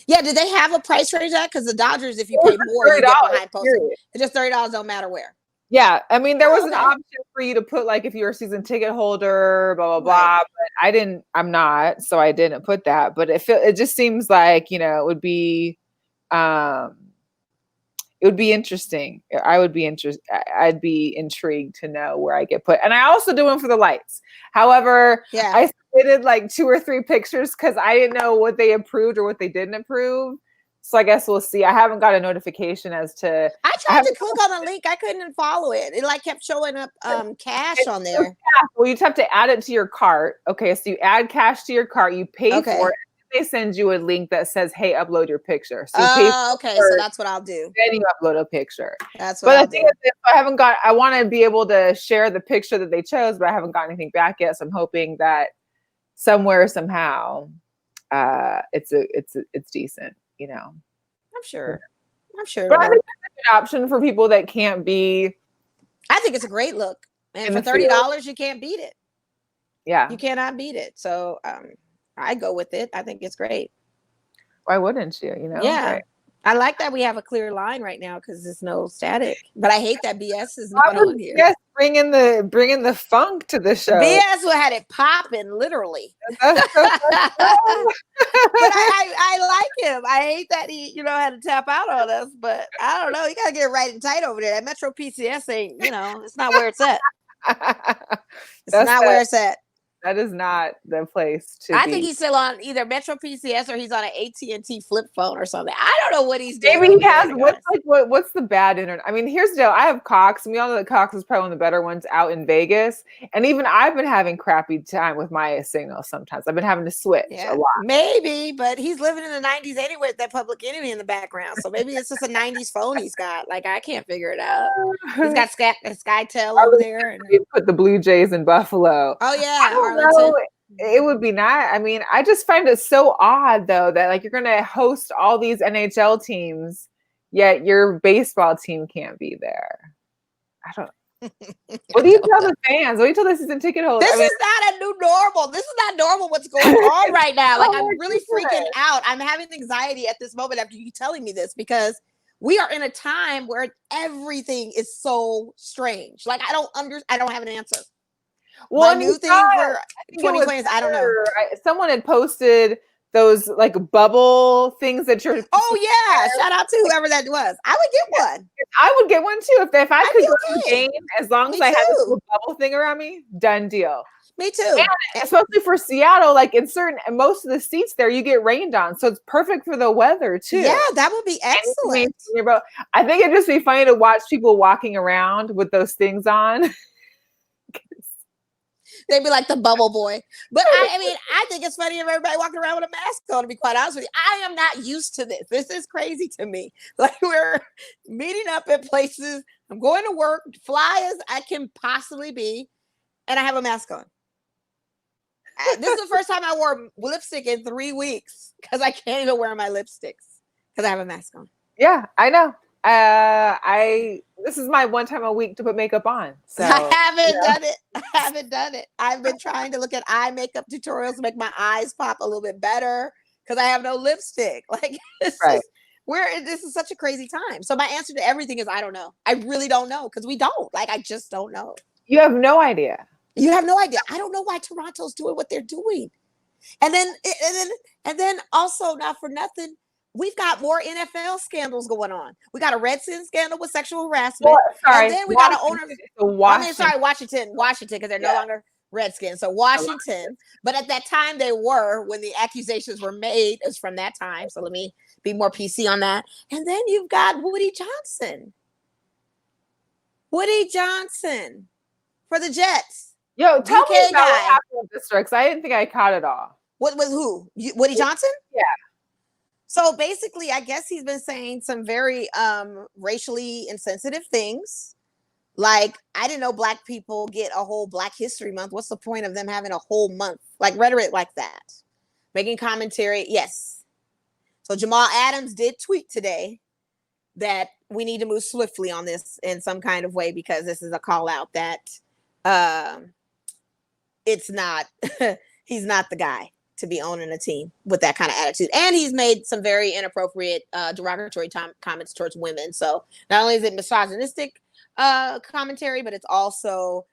Yeah, did they have a price range that? Because the Dodgers, if you pay more, you get behind posting. It's just $30 no matter where. Yeah, I mean, there was an option for you to put if you're a season ticket holder, blah blah blah. But I'm not, so I didn't put that. But it just seems like it would be. It would be interesting. I'd be intrigued to know where I get put. And I also do one for the lights. However, I submitted 2 or 3 pictures because I didn't know what they approved or what they didn't approve. So I guess we'll see. I haven't got a notification as to. I tried to click on the link. I couldn't follow it. It kept showing up cash on there. Well, you'd have to add it to your cart. Okay, so you add cash to your cart. You pay for it. They send you a link that says, "Hey, upload your picture." So okay, so that's what I'll do. Then you upload a picture. That's what I'll do. I want to be able to share the picture that they chose, but I haven't got anything back yet. So I'm hoping that somewhere, somehow, it's decent. I'm sure. But I think it's an option for people that can't be. I think it's a great look, and for $30, you can't beat it. Yeah, you cannot beat it. So I go with it. I think it's great. Why wouldn't you? Yeah. Right. I like that we have a clear line right now because there's no static. But I hate that BS is not on here. Yes, bring in the funk to the show. BS had it popping, literally. But I like him. I hate that he, had to tap out on us. But I don't know. You got to get right and tight over there. That Metro PCS ain't, it's not where it's at. It's not where it's at. That is not the place to I think he's still on either Metro PCS or he's on an AT&T flip phone or something. I don't know what he's doing. Maybe he has. What's the bad internet? I mean, here's the deal. I have Cox. We all know that Cox is probably one of the better ones out in Vegas. And even I've been having crappy time with my signal sometimes. I've been having to switch a lot. Maybe, but he's living in the 90s anyway with that Public Enemy in the background. So maybe it's just a 90s phone he's got. I can't figure it out. He's got SkyTel over there. And put the Blue Jays in Buffalo. Oh, yeah. It would be nice. I mean, I just find it so odd though that you're going to host all these NHL teams, yet your baseball team can't be there. I don't know. What do you tell the fans? What do you tell the season ticket holders? This is not a new normal. This is not normal what's going on right now. I'm really freaking out. I'm having anxiety at this moment after you telling me this because we are in a time where everything is so strange. I don't have an answer. Well, my new thing for 2020 is I don't know. Someone had posted those bubble things that you're. Oh yeah! Shout out to whoever that was. I would get one. I would get one too if I could go to the game as long as I had this little bubble thing around me. Done deal. Me too. And especially for Seattle, like in most of the seats there, you get rained on. So it's perfect for the weather too. Yeah, that would be excellent. I think it'd just be funny to watch people walking around with those things on. They'd be like the bubble boy. But I mean, I think it's funny if everybody walking around with a mask on, to be quite honest with you. I am not used to this. This is crazy to me. Like, we're meeting up at places. I'm going to work, fly as I can possibly be, and I have a mask on. This is the first time I wore lipstick in 3 weeks because I can't even wear my lipsticks because I have a mask on. Yeah, I know. This is my one time a week to put makeup on. So I haven't done it. I've been trying to look at eye makeup tutorials to make my eyes pop a little bit better because I have no lipstick. Like, this is such a crazy time. So my answer to everything is I don't know. I really don't know because we don't. Like, I just don't know. You have no idea. You have no idea. I don't know why Toronto's doing what they're doing. And then also, not for nothing, we've got more NFL scandals going on. We got a Redskins scandal with sexual harassment. And then we got an owner. Washington, because they're no longer Redskins. So Washington. But at that time they were, when the accusations were made, is from that time. So let me be more PC on that. And then you've got Woody Johnson. Woody Johnson for the Jets. Yo, tell me about what happened with this, because I didn't think I caught it all. What with who? Woody Johnson? Yeah. So basically, I guess he's been saying some very racially insensitive things. Like, I didn't know Black people get a whole Black History Month. What's the point of them having a whole month? Like, rhetoric like that. Making commentary. Yes. So Jamal Adams did tweet today that we need to move swiftly on this in some kind of way, because this is a call out that it's not, he's not the guy to be owning a team with that kind of attitude. And he's made some very inappropriate, derogatory comments towards women. So not only is it misogynistic commentary, but it's also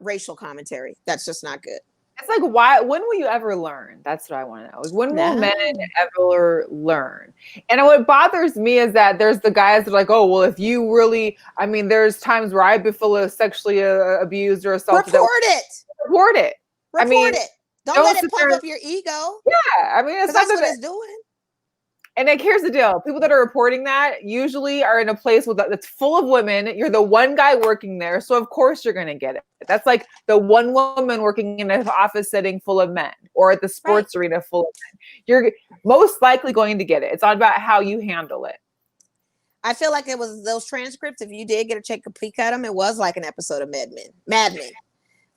racial commentary. That's just not good. It's like, why? When will you ever learn? That's what I want to know. Like, when will men ever learn? And what bothers me is that there's the guys that are like, oh, well, if you really, I mean, there's times where I've been sexually abused or assaulted. Report it. Report it. Report it. Don't let it pump up your ego. Yeah, I mean, that's what it's doing. And like, here's the deal: people that are reporting that usually are in a place that's full of women. You're the one guy working there, so of course you're going to get it. That's like the one woman working in an office setting full of men, or at the sports arena full of men. You're most likely going to get it. It's all about how you handle it. I feel like it was those transcripts. If you did get a peek at them, it was like an episode of Mad Men.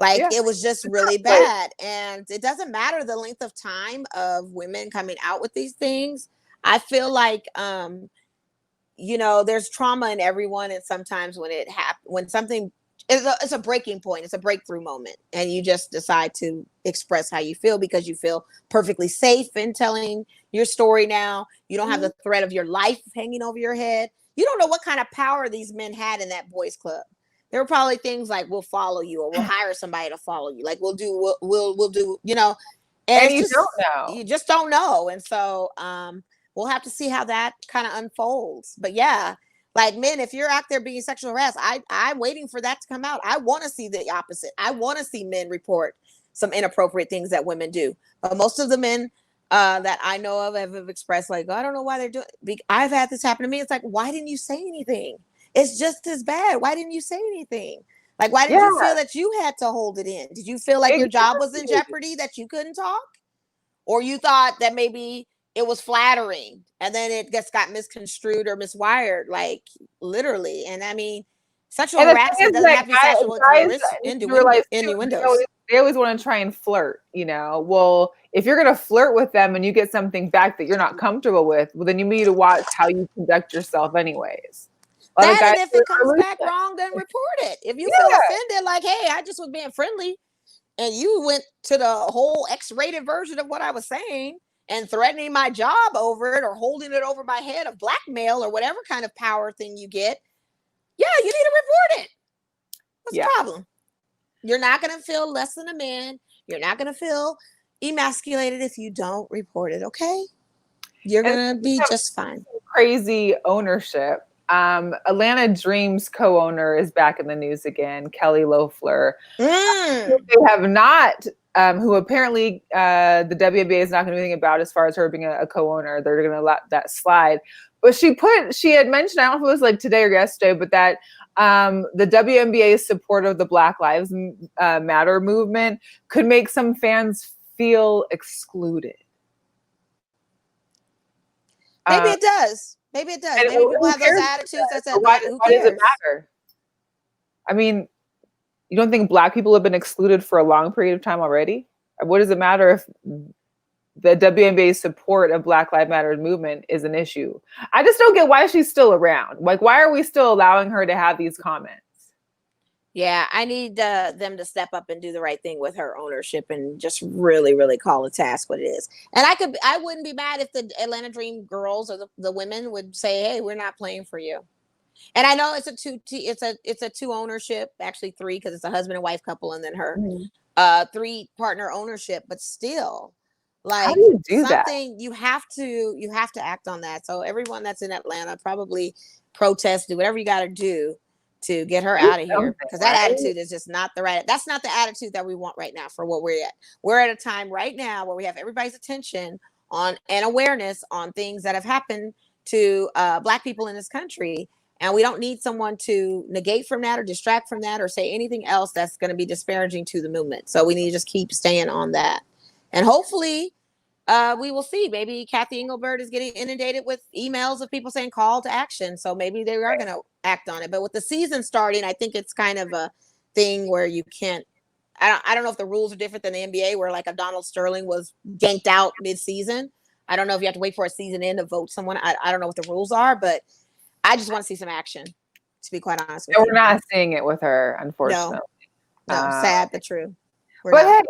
Like, it was just really bad. And it doesn't matter the length of time of women coming out with these things. I feel like, there's trauma in everyone. And sometimes when it happens, when something it's a breaking point, it's a breakthrough moment. And you just decide to express how you feel because you feel perfectly safe in telling your story now. You don't have the threat of your life hanging over your head. You don't know what kind of power these men had in that boys' club. There were probably things like, we'll follow you, or we'll hire somebody to follow you. Like, we'll do, and you don't know. You just don't know. And so we'll have to see how that kind of unfolds. But yeah, like, men, if you're out there being sexual harassed, I'm waiting for that to come out. I want to see the opposite. I want to see men report some inappropriate things that women do. But most of the men that I know of have expressed, like, I don't know why they're doing it. I've had this happen to me. It's like, why didn't you say anything? It's just as bad. Why didn't you say anything? Like, why did you feel that you had to hold it in? Did you feel like your job was in jeopardy, that you couldn't talk? Or you thought that maybe it was flattering and then it just got misconstrued or miswired, like, literally. And I mean, sexual harassment doesn't have to be sexual innuendos. They always want to try and flirt, Well, if you're going to flirt with them and you get something back that you're not comfortable with, well, then you need to watch how you conduct yourself anyways. And if it comes back wrong, then report it. If you feel offended, like, hey, I just was being friendly, and you went to the whole X-rated version of what I was saying and threatening my job over it, or holding it over my head of blackmail or whatever kind of power thing you get, you need to report it. What's the problem? You're not going to feel less than a man. You're not going to feel emasculated if you don't report it, okay? You're going to be just fine. Crazy ownership Atlanta Dream's co-owner is back in the news again, Kelly Loeffler. They have not, who apparently the WNBA is not going to do anything about as far as her being a co-owner. They're going to let that slide. But she had mentioned, I don't know if it was like today or yesterday, but that the WNBA's support of the Black Lives Matter movement could make some fans feel excluded. Maybe it does. Maybe it does. Maybe people have those attitudes. Why does it matter? I mean, you don't think Black people have been excluded for a long period of time already? What does it matter if the WNBA's support of Black Lives Matter movement is an issue? I just don't get why she's still around. Like, why are we still allowing her to have these comments? Yeah, I need them to step up and do the right thing with her ownership and just really, really call a task what it is. And I wouldn't be mad if the Atlanta Dream girls or the women would say, "Hey, we're not playing for you." And I know it's a two ownership, actually three, because it's a husband and wife couple and then her 3 partner ownership. But still, like, how do you do something that? you have to act on that. So everyone that's in Atlanta, probably protest, do whatever you got to do to get her out of here, because that attitude is just not the right. That's not the attitude that we want right now for what we're at. We're at a time right now where we have everybody's attention on and awareness on things that have happened to Black people in this country. And we don't need someone to negate from that or distract from that or say anything else that's going to be disparaging to the movement. So we need to just keep staying on that. And hopefully we will see. Maybe Kathy Engelbert is getting inundated with emails of people saying call to action. So maybe they are going to act on it. But with the season starting, I think it's kind of a thing where you can't, I don't know if the rules are different than the NBA, where like a Donald Sterling was yanked out mid-season. I don't know if you have to wait for a season end to vote someone. I don't know what the rules are, but I just want to see some action, to be quite honest with you. We're not seeing it with her, unfortunately. No, sad but true. But hey,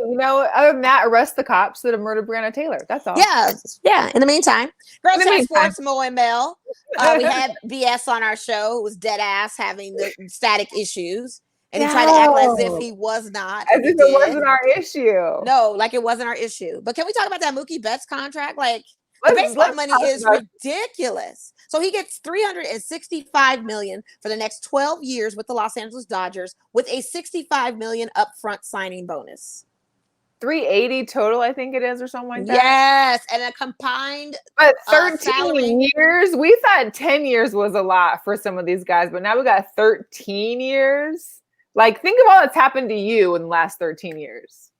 other than that, arrest the cops that have murdered Breonna Taylor. That's all. Yeah. In the meantime, GirlChatSports, Mo and Mel. We had BS on our show, who was dead ass having the static issues. And he tried to act as if he was not. As if it wasn't our issue. No, like it wasn't our issue. But can we talk about that Mookie Betts contract? Like, the baseball money is ridiculous. So he gets $365 million for the next 12 years with the Los Angeles Dodgers, with a $65 million upfront signing bonus. 380 total, I think it is, or something like that. Yes, and a combined. But 13 years. We thought 10 years was a lot for some of these guys, but now we got 13 years. Like, think of all that's happened to you in the last 13 years.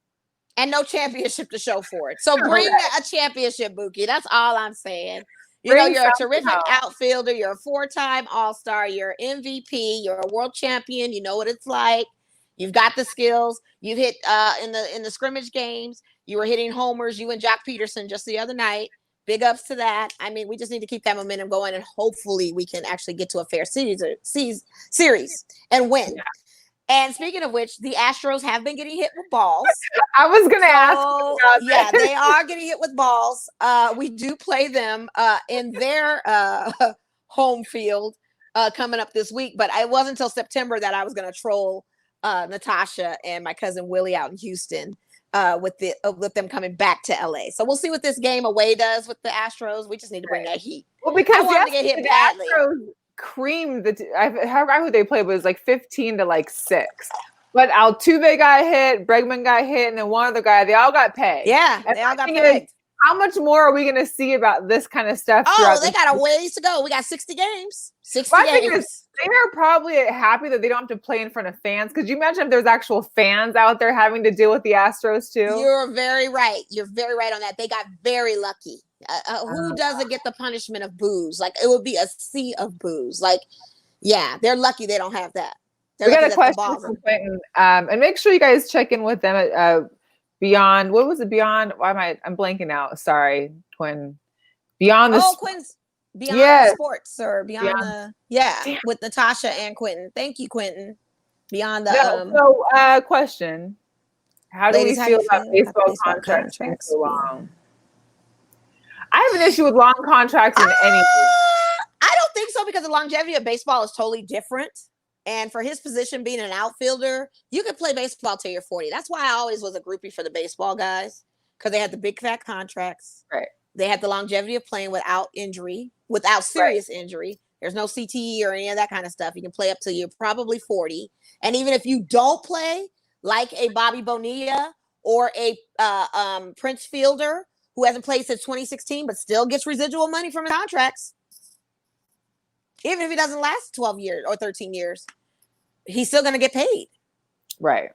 And no championship to show for it. So bring a championship, Mookie. That's all I'm saying. You're a terrific outfielder. You're a 4-time All-Star. You're MVP. You're a world champion. You know what it's like. You've got the skills. You've hit in the scrimmage games. You were hitting homers. You and Jock Peterson just the other night. Big ups to that. I mean, we just need to keep that momentum going, and hopefully we can actually get to a fair series and win. Yeah. And speaking of which, the Astros have been getting hit with balls. I was going to ask about that. Yeah, they are getting hit with balls. We do play them in their home field coming up this week. But it wasn't until September that I was going to troll Natasha and my cousin Willie out in Houston with them coming back to LA. So we'll see what this game away does with the Astros. We just need to bring that heat. Well, because I wanted to get hit badly. Creamed however who they played, but it was like 15-6. But Altuve got hit, Bregman got hit, and then one other guy, they all got pegged. Yeah, they all got pegged. How much more are we going to see about this kind of stuff? Oh, they got a ways to go. We got 60 games. 60 games. They are probably happy that they don't have to play in front of fans. Could you imagine if there's actual fans out there having to deal with the Astros too? You're very right. You're very right on that. They got very lucky. Who doesn't get the punishment of boos? Like, it would be a sea of boos. Like, yeah, they're lucky they don't have that. We got a question from Quentin. And make sure you guys check in with them at Beyond. What was it? Beyond? I'm blanking out. Sorry, Quentin. Beyond the. Oh, Quentin's Beyond Sports or Beyond the with Natasha and Quentin. Thank you, Quentin. Beyond the question. How do we feel about baseball contracts being so long? I have an issue with long contracts in any. I don't think so, because the longevity of baseball is totally different. And for his position being an outfielder, you could play baseball till you're 40. That's why I always was a groupie for the baseball guys, because they had the big fat contracts. Right. They had the longevity of playing without injury, without serious injury. There's no CTE or any of that kind of stuff. You can play up till you're probably 40. And even if you don't play, like a Bobby Bonilla or a Prince Fielder, who hasn't played since 2016, but still gets residual money from his contracts, even if he doesn't last 12 years or 13 years, he's still going to get paid. Right.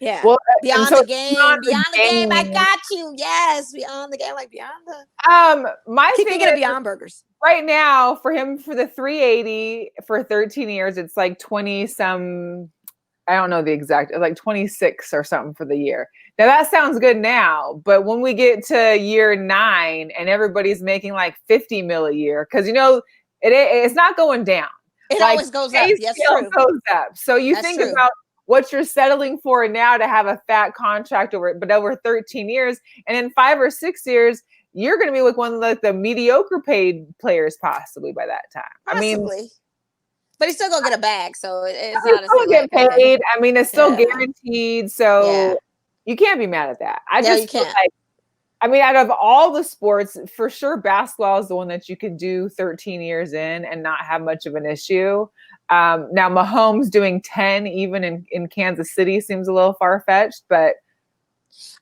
Yeah. Well, beyond the game, beyond the game, I got you. Yes, beyond the game, like beyond the. My keep thing thinking is, of Beyond Burgers. Right now, for him, for the 380 for 13 years, it's like 20 some. I don't know the exact, like 26 or something for the year. Now that sounds good now, but when we get to year 9 and everybody's making like 50 mil a year, because it's not going down. It always goes up. Yes, true. Goes up. So you think about what you're settling for now to have a fat contract over 13 years, and in 5 or 6 years, you're going to be like one of the mediocre paid players possibly by that time. Possibly. I mean, but he's still gonna get a bag, so it's not still get paid. Okay. I mean, it's still guaranteed, so you can't be mad at that. I just feel like, I mean, out of all the sports, for sure, basketball is the one that you can do 13 years in and not have much of an issue. Now, Mahomes doing 10 even in Kansas City seems a little far fetched, but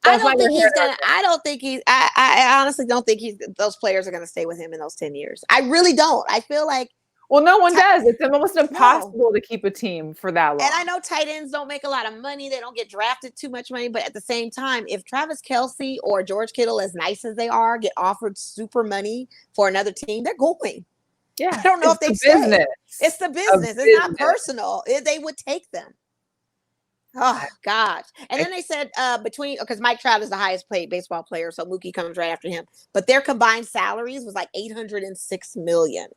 I don't think he's gonna. I don't think he's. I honestly don't think those players are gonna stay with him in those 10 years. I really don't. I feel like. Well, no one does. It's almost impossible to keep a team for that long. And I know tight ends don't make a lot of money. They don't get drafted too much money. But at the same time, if Travis Kelce or George Kittle, as nice as they are, get offered super money for another team, they're going. Yeah. I don't know if they stay. It's the business. It's not personal. They would take them. Oh, gosh. And then they said because Mike Trout is the highest paid baseball player, so Mookie comes right after him. But their combined salaries was like $806 million.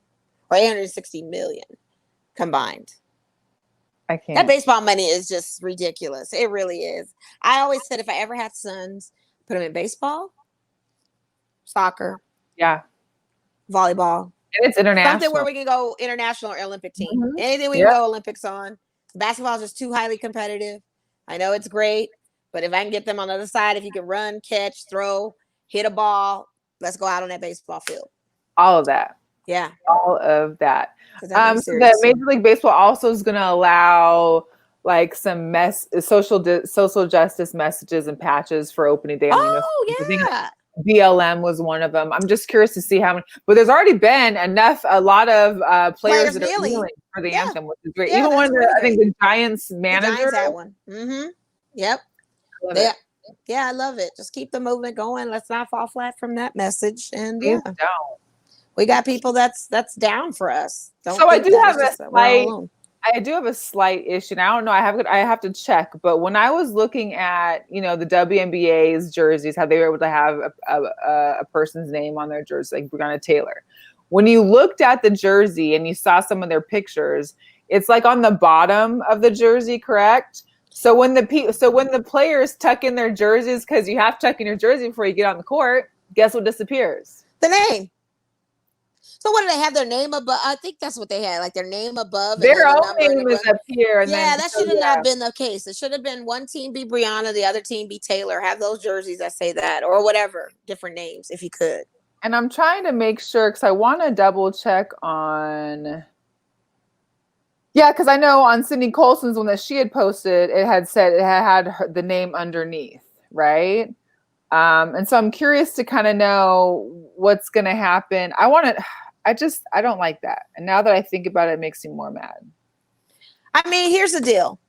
Or 860 million combined. I can't. That baseball money is just ridiculous. It really is. I always said if I ever had sons, put them in baseball, soccer, volleyball. And it's international. Something where we can go international or Olympic team. Mm-hmm. Anything we can go Olympics on. Basketball is just too highly competitive. I know it's great, but if I can get them on the other side, if you can run, catch, throw, hit a ball, let's go out on that baseball field. All of that. Yeah. All of that. So the Major League Baseball also is going to allow like some social justice messages and patches for opening day. BLM was one of them. I'm just curious to see how many, but there's already been a lot of players that are kneeling for the anthem, which is great. Even one of the, I think the Giants manager. The Giants had one. Mm-hmm. Yep. Yeah, I love it. Just keep the movement going. Let's not fall flat from that message. And we got people that's down for us. I do have a slight issue. And I don't know. I have to check. But when I was looking at the WNBA's jerseys, how they were able to have a person's name on their jersey, like Breonna Taylor. When you looked at the jersey and you saw some of their pictures, it's like on the bottom of the jersey, correct? So when the players tuck in their jerseys, because you have to tuck in your jersey before you get on the court, guess what disappears? The name. So what do they have their name above? I think that's what they had, like their name above. Their own name is up here. That should have not been the case. It should have been one team be Breonna, the other team be Taylor. Have those jerseys that say that, or whatever, different names if you could. And I'm trying to make sure because I want to double check on. Yeah, because I know on Sydney Colson's one that she had posted, it had said it had the name underneath, right? And so I'm curious to kind of know what's going to happen. I don't like that. And now that I think about it, it makes me more mad. I mean, here's the deal.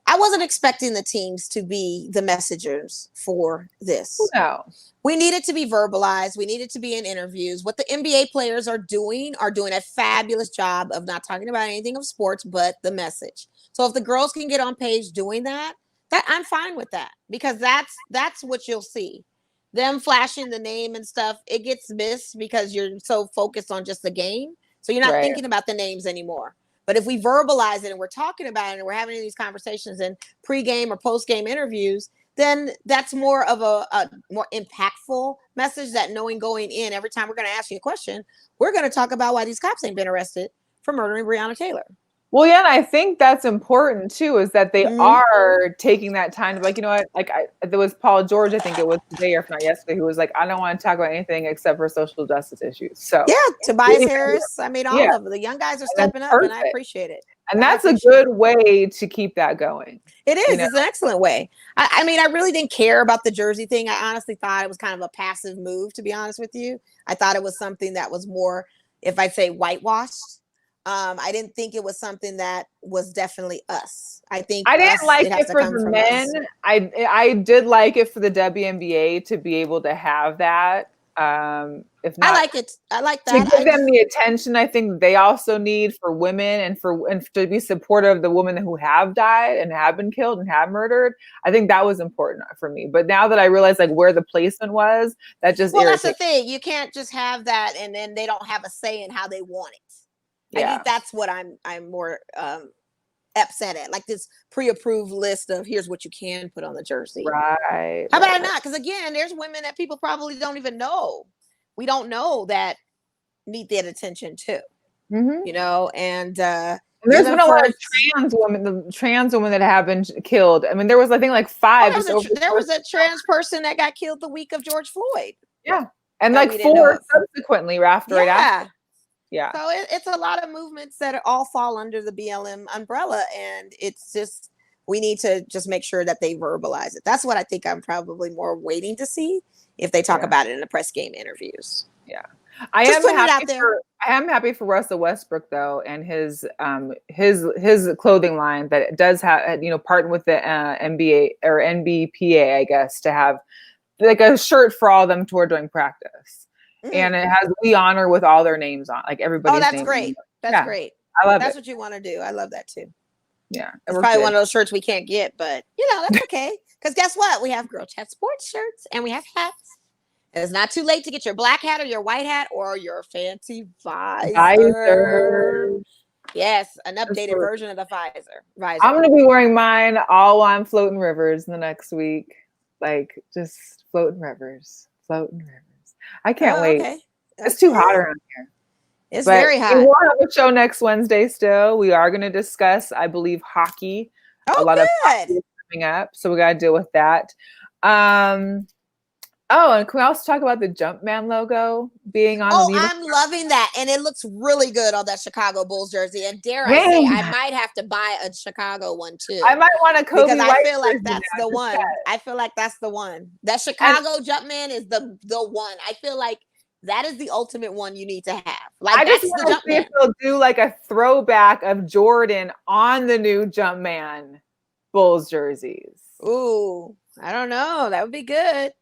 I wasn't expecting the teams to be the messengers for this. No. We need it to be verbalized. We need it to be in interviews. What the NBA players are doing a fabulous job of not talking about anything of sports, but the message. So if the girls can get on page doing that I'm fine with that, because that's what you'll see. Them flashing the name and stuff, it gets missed because you're so focused on just the game. So you're not thinking about the names anymore. But if we verbalize it and we're talking about it and we're having these conversations in pregame or postgame interviews, then that's more of a more impactful message, that knowing going in, every time we're going to ask you a question, we're going to talk about why these cops ain't been arrested for murdering Breonna Taylor. Well, yeah, and I think that's important too, is that they are taking that time to be like, you know what, like there was Paul George, I think it was today or if not yesterday, who was like, I don't want to talk about anything except for social justice issues. So yeah, Tobias Harris. I mean, all of the young guys are stepping up, and I appreciate it. And that's a good way to keep that going. It is. It's an excellent way. I mean, I really didn't care about the jersey thing. I honestly thought it was kind of a passive move, to be honest with you. I thought it was something that was more, if I say, whitewashed. I didn't think it was something that was definitely us. I think I didn't like it for the men. I did like it for the WNBA to be able to have that. If not, I like it. I like that. To give them the attention I think they also need for women and to be supportive of the women who have died and have been killed and have murdered. I think that was important for me. But now that I realize like where the placement was, that just irritates. That's the thing. You can't just have that and then they don't have a say in how they want it. Yeah. I think that's what I'm more upset at. Like this pre-approved list of here's what you can put on the jersey. Right. How about I not? Because again, there's women that people probably don't even know. We don't know that need that attention too. You know, and there's been a lot of trans women that have been killed. I mean, there was I think like 5. There was a trans person that got killed the week of George Floyd. Yeah, and like 4 subsequently right after. Yeah. So it's a lot of movements that all fall under the BLM umbrella. And it's just, we need to just make sure that they verbalize it. That's what I think I'm probably more waiting to see if they talk about it in the press game interviews. Yeah. I am happy for Russell Westbrook though. And his clothing line that does have, you know, partnered with the NBA or NBPA, I guess, to have like a shirt for all of them to wear during practice. And it has "We Honor" with all their names on, like everybody's name. Oh, that's great. That's great. I love That's what you want to do. I love that too. Yeah. It's probably one of those shirts we can't get, but you know, that's okay. Because guess what? We have Girl Chat Sports shirts and we have hats. And it's not too late to get your black hat or your white hat or your fancy visor. Yes, an updated version of the visor. I'm going to be wearing mine all on floating rivers in the next week. Like just floating rivers. I can't wait. Okay. It's too hot around here. It's very hot. We will have a show next Wednesday still. We are going to discuss, I believe, hockey. A lot of hockey is coming up. So we got to deal with that. Oh, and can we also talk about the Jumpman logo being on the uniform? I'm loving that. And it looks really good on that Chicago Bulls jersey. And dare I say, I might have to buy a Chicago one too. I might want a Kobe because I feel like that's the one. I feel like that's the one. That Chicago Jumpman is the one. I feel like that is the ultimate one you need to have. Like I just want to see if they'll do like a throwback of Jordan on the new Jumpman Bulls jerseys. Ooh, I don't know. That would be good.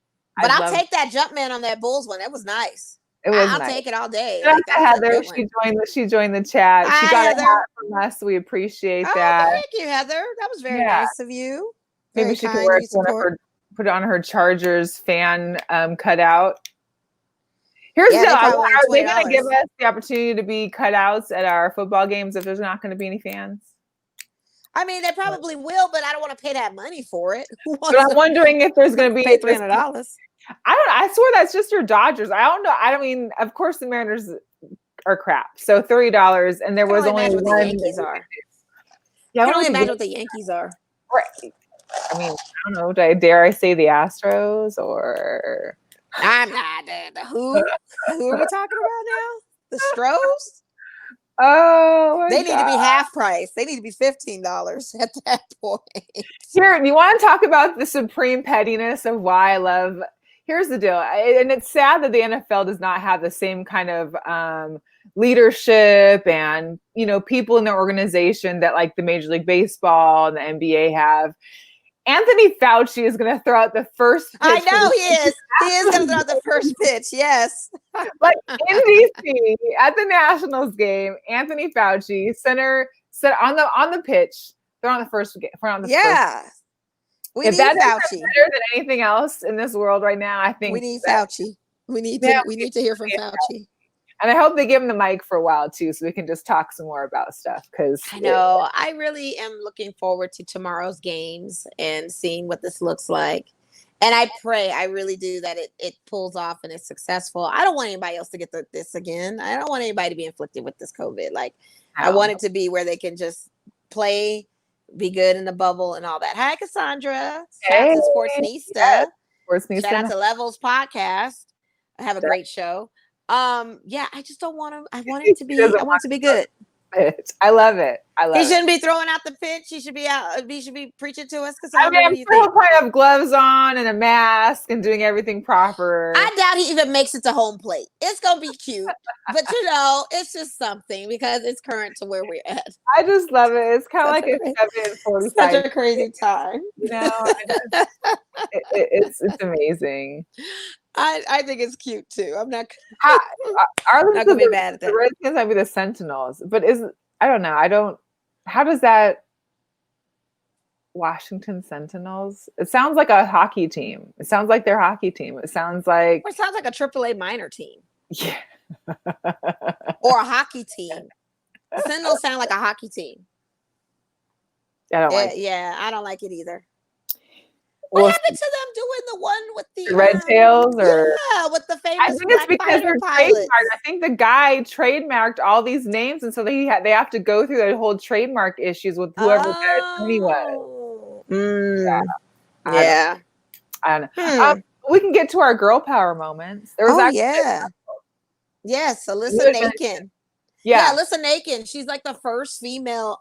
But I'll take that Jumpman on that Bulls one. That was nice. I'll take it all day. Heather, she joined the chat. She got a hat from us. We appreciate that. Thank you, Heather. That was very nice of you. Maybe she can wear put on her Chargers fan cutout. Here's the deal. Are they going to give us the opportunity to be cutouts at our football games if there's not going to be any fans? I mean, they probably will, but I don't want to pay that money for it. But I'm wondering if there's going to be $300. I swear that's just your Dodgers. I don't know. I mean, of course the Mariners are crap. So $30, and there was only one. The Yankees are. Yeah, I can only imagine what the Yankees are. Right. I mean, I don't know. Dare I say the Astros or? I'm not. Who are we talking about now? The Stros? Oh, they need to be half price. They need to be $15 at that point. Here, you want to talk about the supreme pettiness of why I love. Here's the deal, and it's sad that the NFL does not have the same kind of leadership and people in their organization that like the Major League Baseball and the NBA have. Anthony Fauci is going to throw out the first pitch. I know he is. He is going to throw out the first pitch. Yes. Like in DC at the Nationals game, Anthony Fauci center on the pitch. They're on the first. First. We need Fauci. Better than anything else in this world right now, I think we need Fauci. We need to hear from Fauci. And I hope they give him the mic for a while too, so we can just talk some more about stuff. Because I know I really am looking forward to tomorrow's games and seeing what this looks like. And I pray, I really do, that it pulls off and is successful. I don't want anybody else to get this again. I don't want anybody to be inflicted with this COVID. Like, I want it to be where they can just play, be good in the bubble and all that. Hi, Cassandra. Shout out to Sportsnista. Yes. Sportsnista. Shout out to Levels Podcast. I have a great show. Yeah, I just don't want to. I want it to be. I want it to be good. I love it. He shouldn't be throwing out the pitch. He should be out. He should be preaching to us. I'm sure he'll probably have gloves on and a mask and doing everything proper. I doubt he even makes it to home plate. It's gonna be cute, but it's just something because it's current to where we're at. I just love it. It's kind of like a 7:45. Such a crazy time. You know, it's amazing. I think it's cute too. I'm not. Not gonna be mad at that. The Redskins might be the Sentinels, but I don't know. How does that Washington Sentinels? It sounds like a hockey team. It sounds like their hockey team. It sounds like a AAA minor team. Yeah. Or a hockey team. The Sentinels sound like a hockey team. I don't like I don't like it either. What happened to them doing the one with the Red Tails with the famous? I think it's because they're trademarked. I think the guy trademarked all these names, and so they have to go through the whole trademark issues with whoever that attorney was. Yeah. I don't know. We can get to our girl power moments. There was yes, Alyssa Nakin. Yeah, Alyssa Nakin. She's like the first female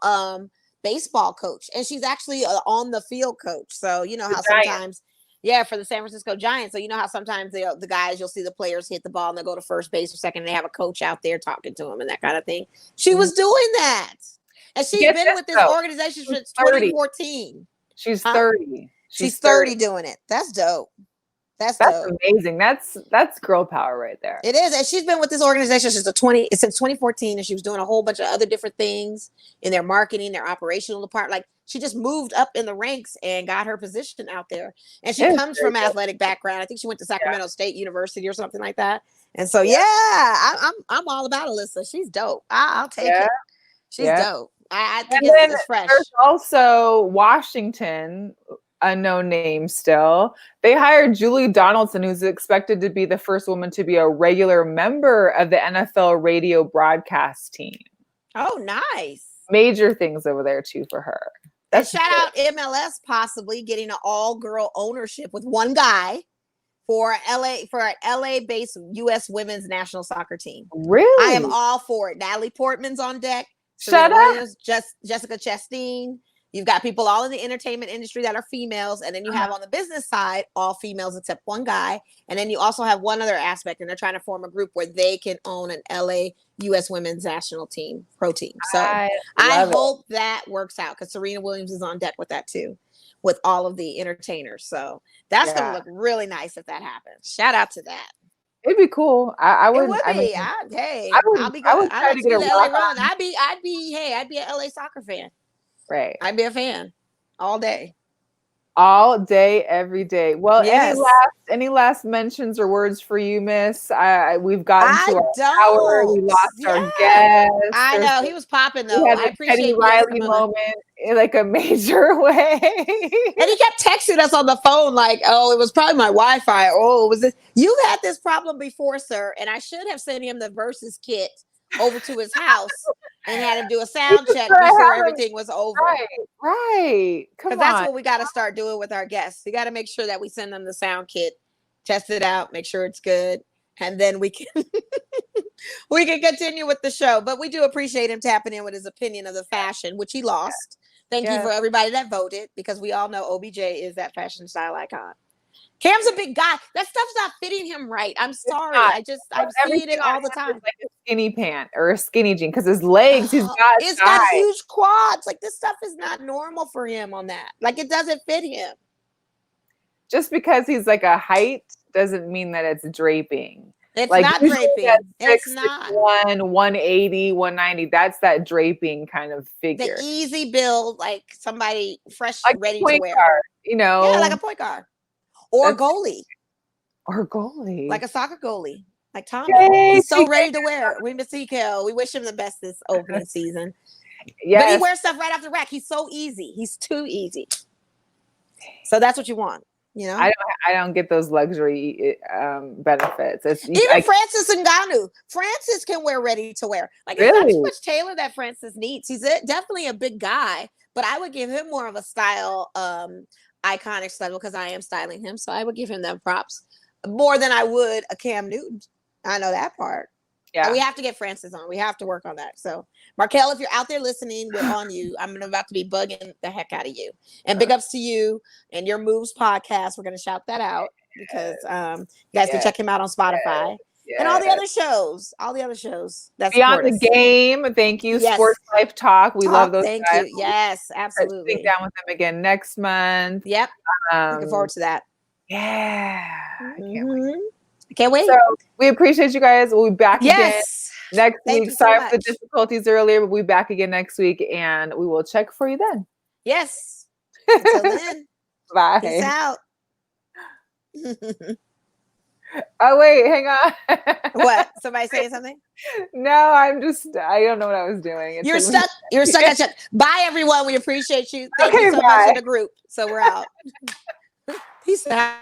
baseball coach, and she's actually on the field coach. So you know how sometimes for the San Francisco Giants, so you know how sometimes the guys, you'll see the players hit the ball and they go to first base or second, and they have a coach out there talking to them and that kind of thing. She was doing that, and she's been with this organization since 2014. She's 30. She's 30 doing it. That's dope. That's dope. Amazing. That's girl power right there. It is. And she's been with this organization since 2014, and she was doing a whole bunch of other different things in their marketing, their operational department. Like, she just moved up in the ranks and got her position out there. And she comes from athletic background. I think she went to Sacramento State University or something like that. And so I'm all about Alyssa. She's dope. I'll take it. She's dope. I think it's fresh. There's also Washington, unknown name still. They hired Julie Donaldson, who's expected to be the first woman to be a regular member of the NFL radio broadcast team. Oh, nice. Major things over there too for her. And shout out MLS possibly getting an all-girl ownership with one guy for an LA-based U.S. women's national soccer team. Really? I am all for it. Natalie Portman's on deck. Shut up. Jessica Chastain. You've got people all in the entertainment industry that are females. And then you have on the business side, all females except one guy. And then you also have one other aspect, and they're trying to form a group where they can own an LA U.S. women's national team, pro team. So I hope that works out, because Serena Williams is on deck with that too, with all of the entertainers. So that's going to look really nice if that happens. Shout out to that. It'd be cool. I would. It would be. I'll be good. I would try to get a LA run. I'd be an LA soccer fan. Right. I'd be a fan all day. All day, every day. Well, any last mentions or words for you, Miss? We've gotten to our hour. We lost our guest. I know. He was popping though. I appreciate Teddy Riley moment in like a major way. And he kept texting us on the phone like, oh, it was probably my Wi-Fi. Oh, it was this. You've had this problem before, sir. And I should have sent him the VERZUZ kit over to his house and had him do a sound check before everything was over. Right. Because that's what we got to start doing with our guests. We got to make sure that we send them the sound kit, test it out, make sure it's good, and then we can we can continue with the show. But we do appreciate him tapping in with his opinion of the fashion, which he lost. Thank you for everybody that voted, because we all know OBJ is that fashion style icon. Cam's a big guy. That stuff's not fitting him right. I'm sorry. I'm seeing it all the time. Like a skinny pant or a skinny jean, because his legs, he's got huge quads. Like, this stuff is not normal for him on that. Like, it doesn't fit him. Just because he's like a height doesn't mean that it's draping. It's like, not draping. It's not. 180, 190. That's that draping kind of figure. The easy build, like somebody fresh, like ready to wear. Guard, Yeah, like a point guard. Or a goalie. Like a soccer goalie. Like Tommy. Yay, he's so ready to wear. We miss CKO. We wish him the best this opening season. But he wears stuff right off the rack. He's so easy. He's too easy. So that's what you want. You know, I don't get those luxury benefits. Even Francis Ngannou. Francis can wear ready to wear. Like, it's not too much tailor that Francis needs. He's definitely a big guy, but I would give him more of a style, iconic style, because I am styling him. So I would give him them props more than I would a Cam Newton. I know that part. Yeah. And we have to get Francis on. We have to work on that. So, Markel, if you're out there listening, we're on you. I'm about to be bugging the heck out of you. And big ups to you and your Moves podcast. We're going to shout that out because you guys can check him out on Spotify and all the other shows. All the other shows. That's Beyond the Game. Thank you. Yes. Sports Life Talk. We love those Thank guys. You. Yes, absolutely. Sit down with them again next month. Yep. Looking forward to that. Yeah. I can't wait. Can't wait. So we appreciate you guys. We'll be back again next week. Sorry for the difficulties earlier, but we'll be back again next week and we will check for you then. Yes. Until then. Bye. Peace out. Oh, wait, hang on. What? Somebody saying something? No, I don't know what I was doing. You're stuck. You're stuck at Chuck. Bye, everyone. We appreciate you. Thank you so much for the group. So we're out. Peace out.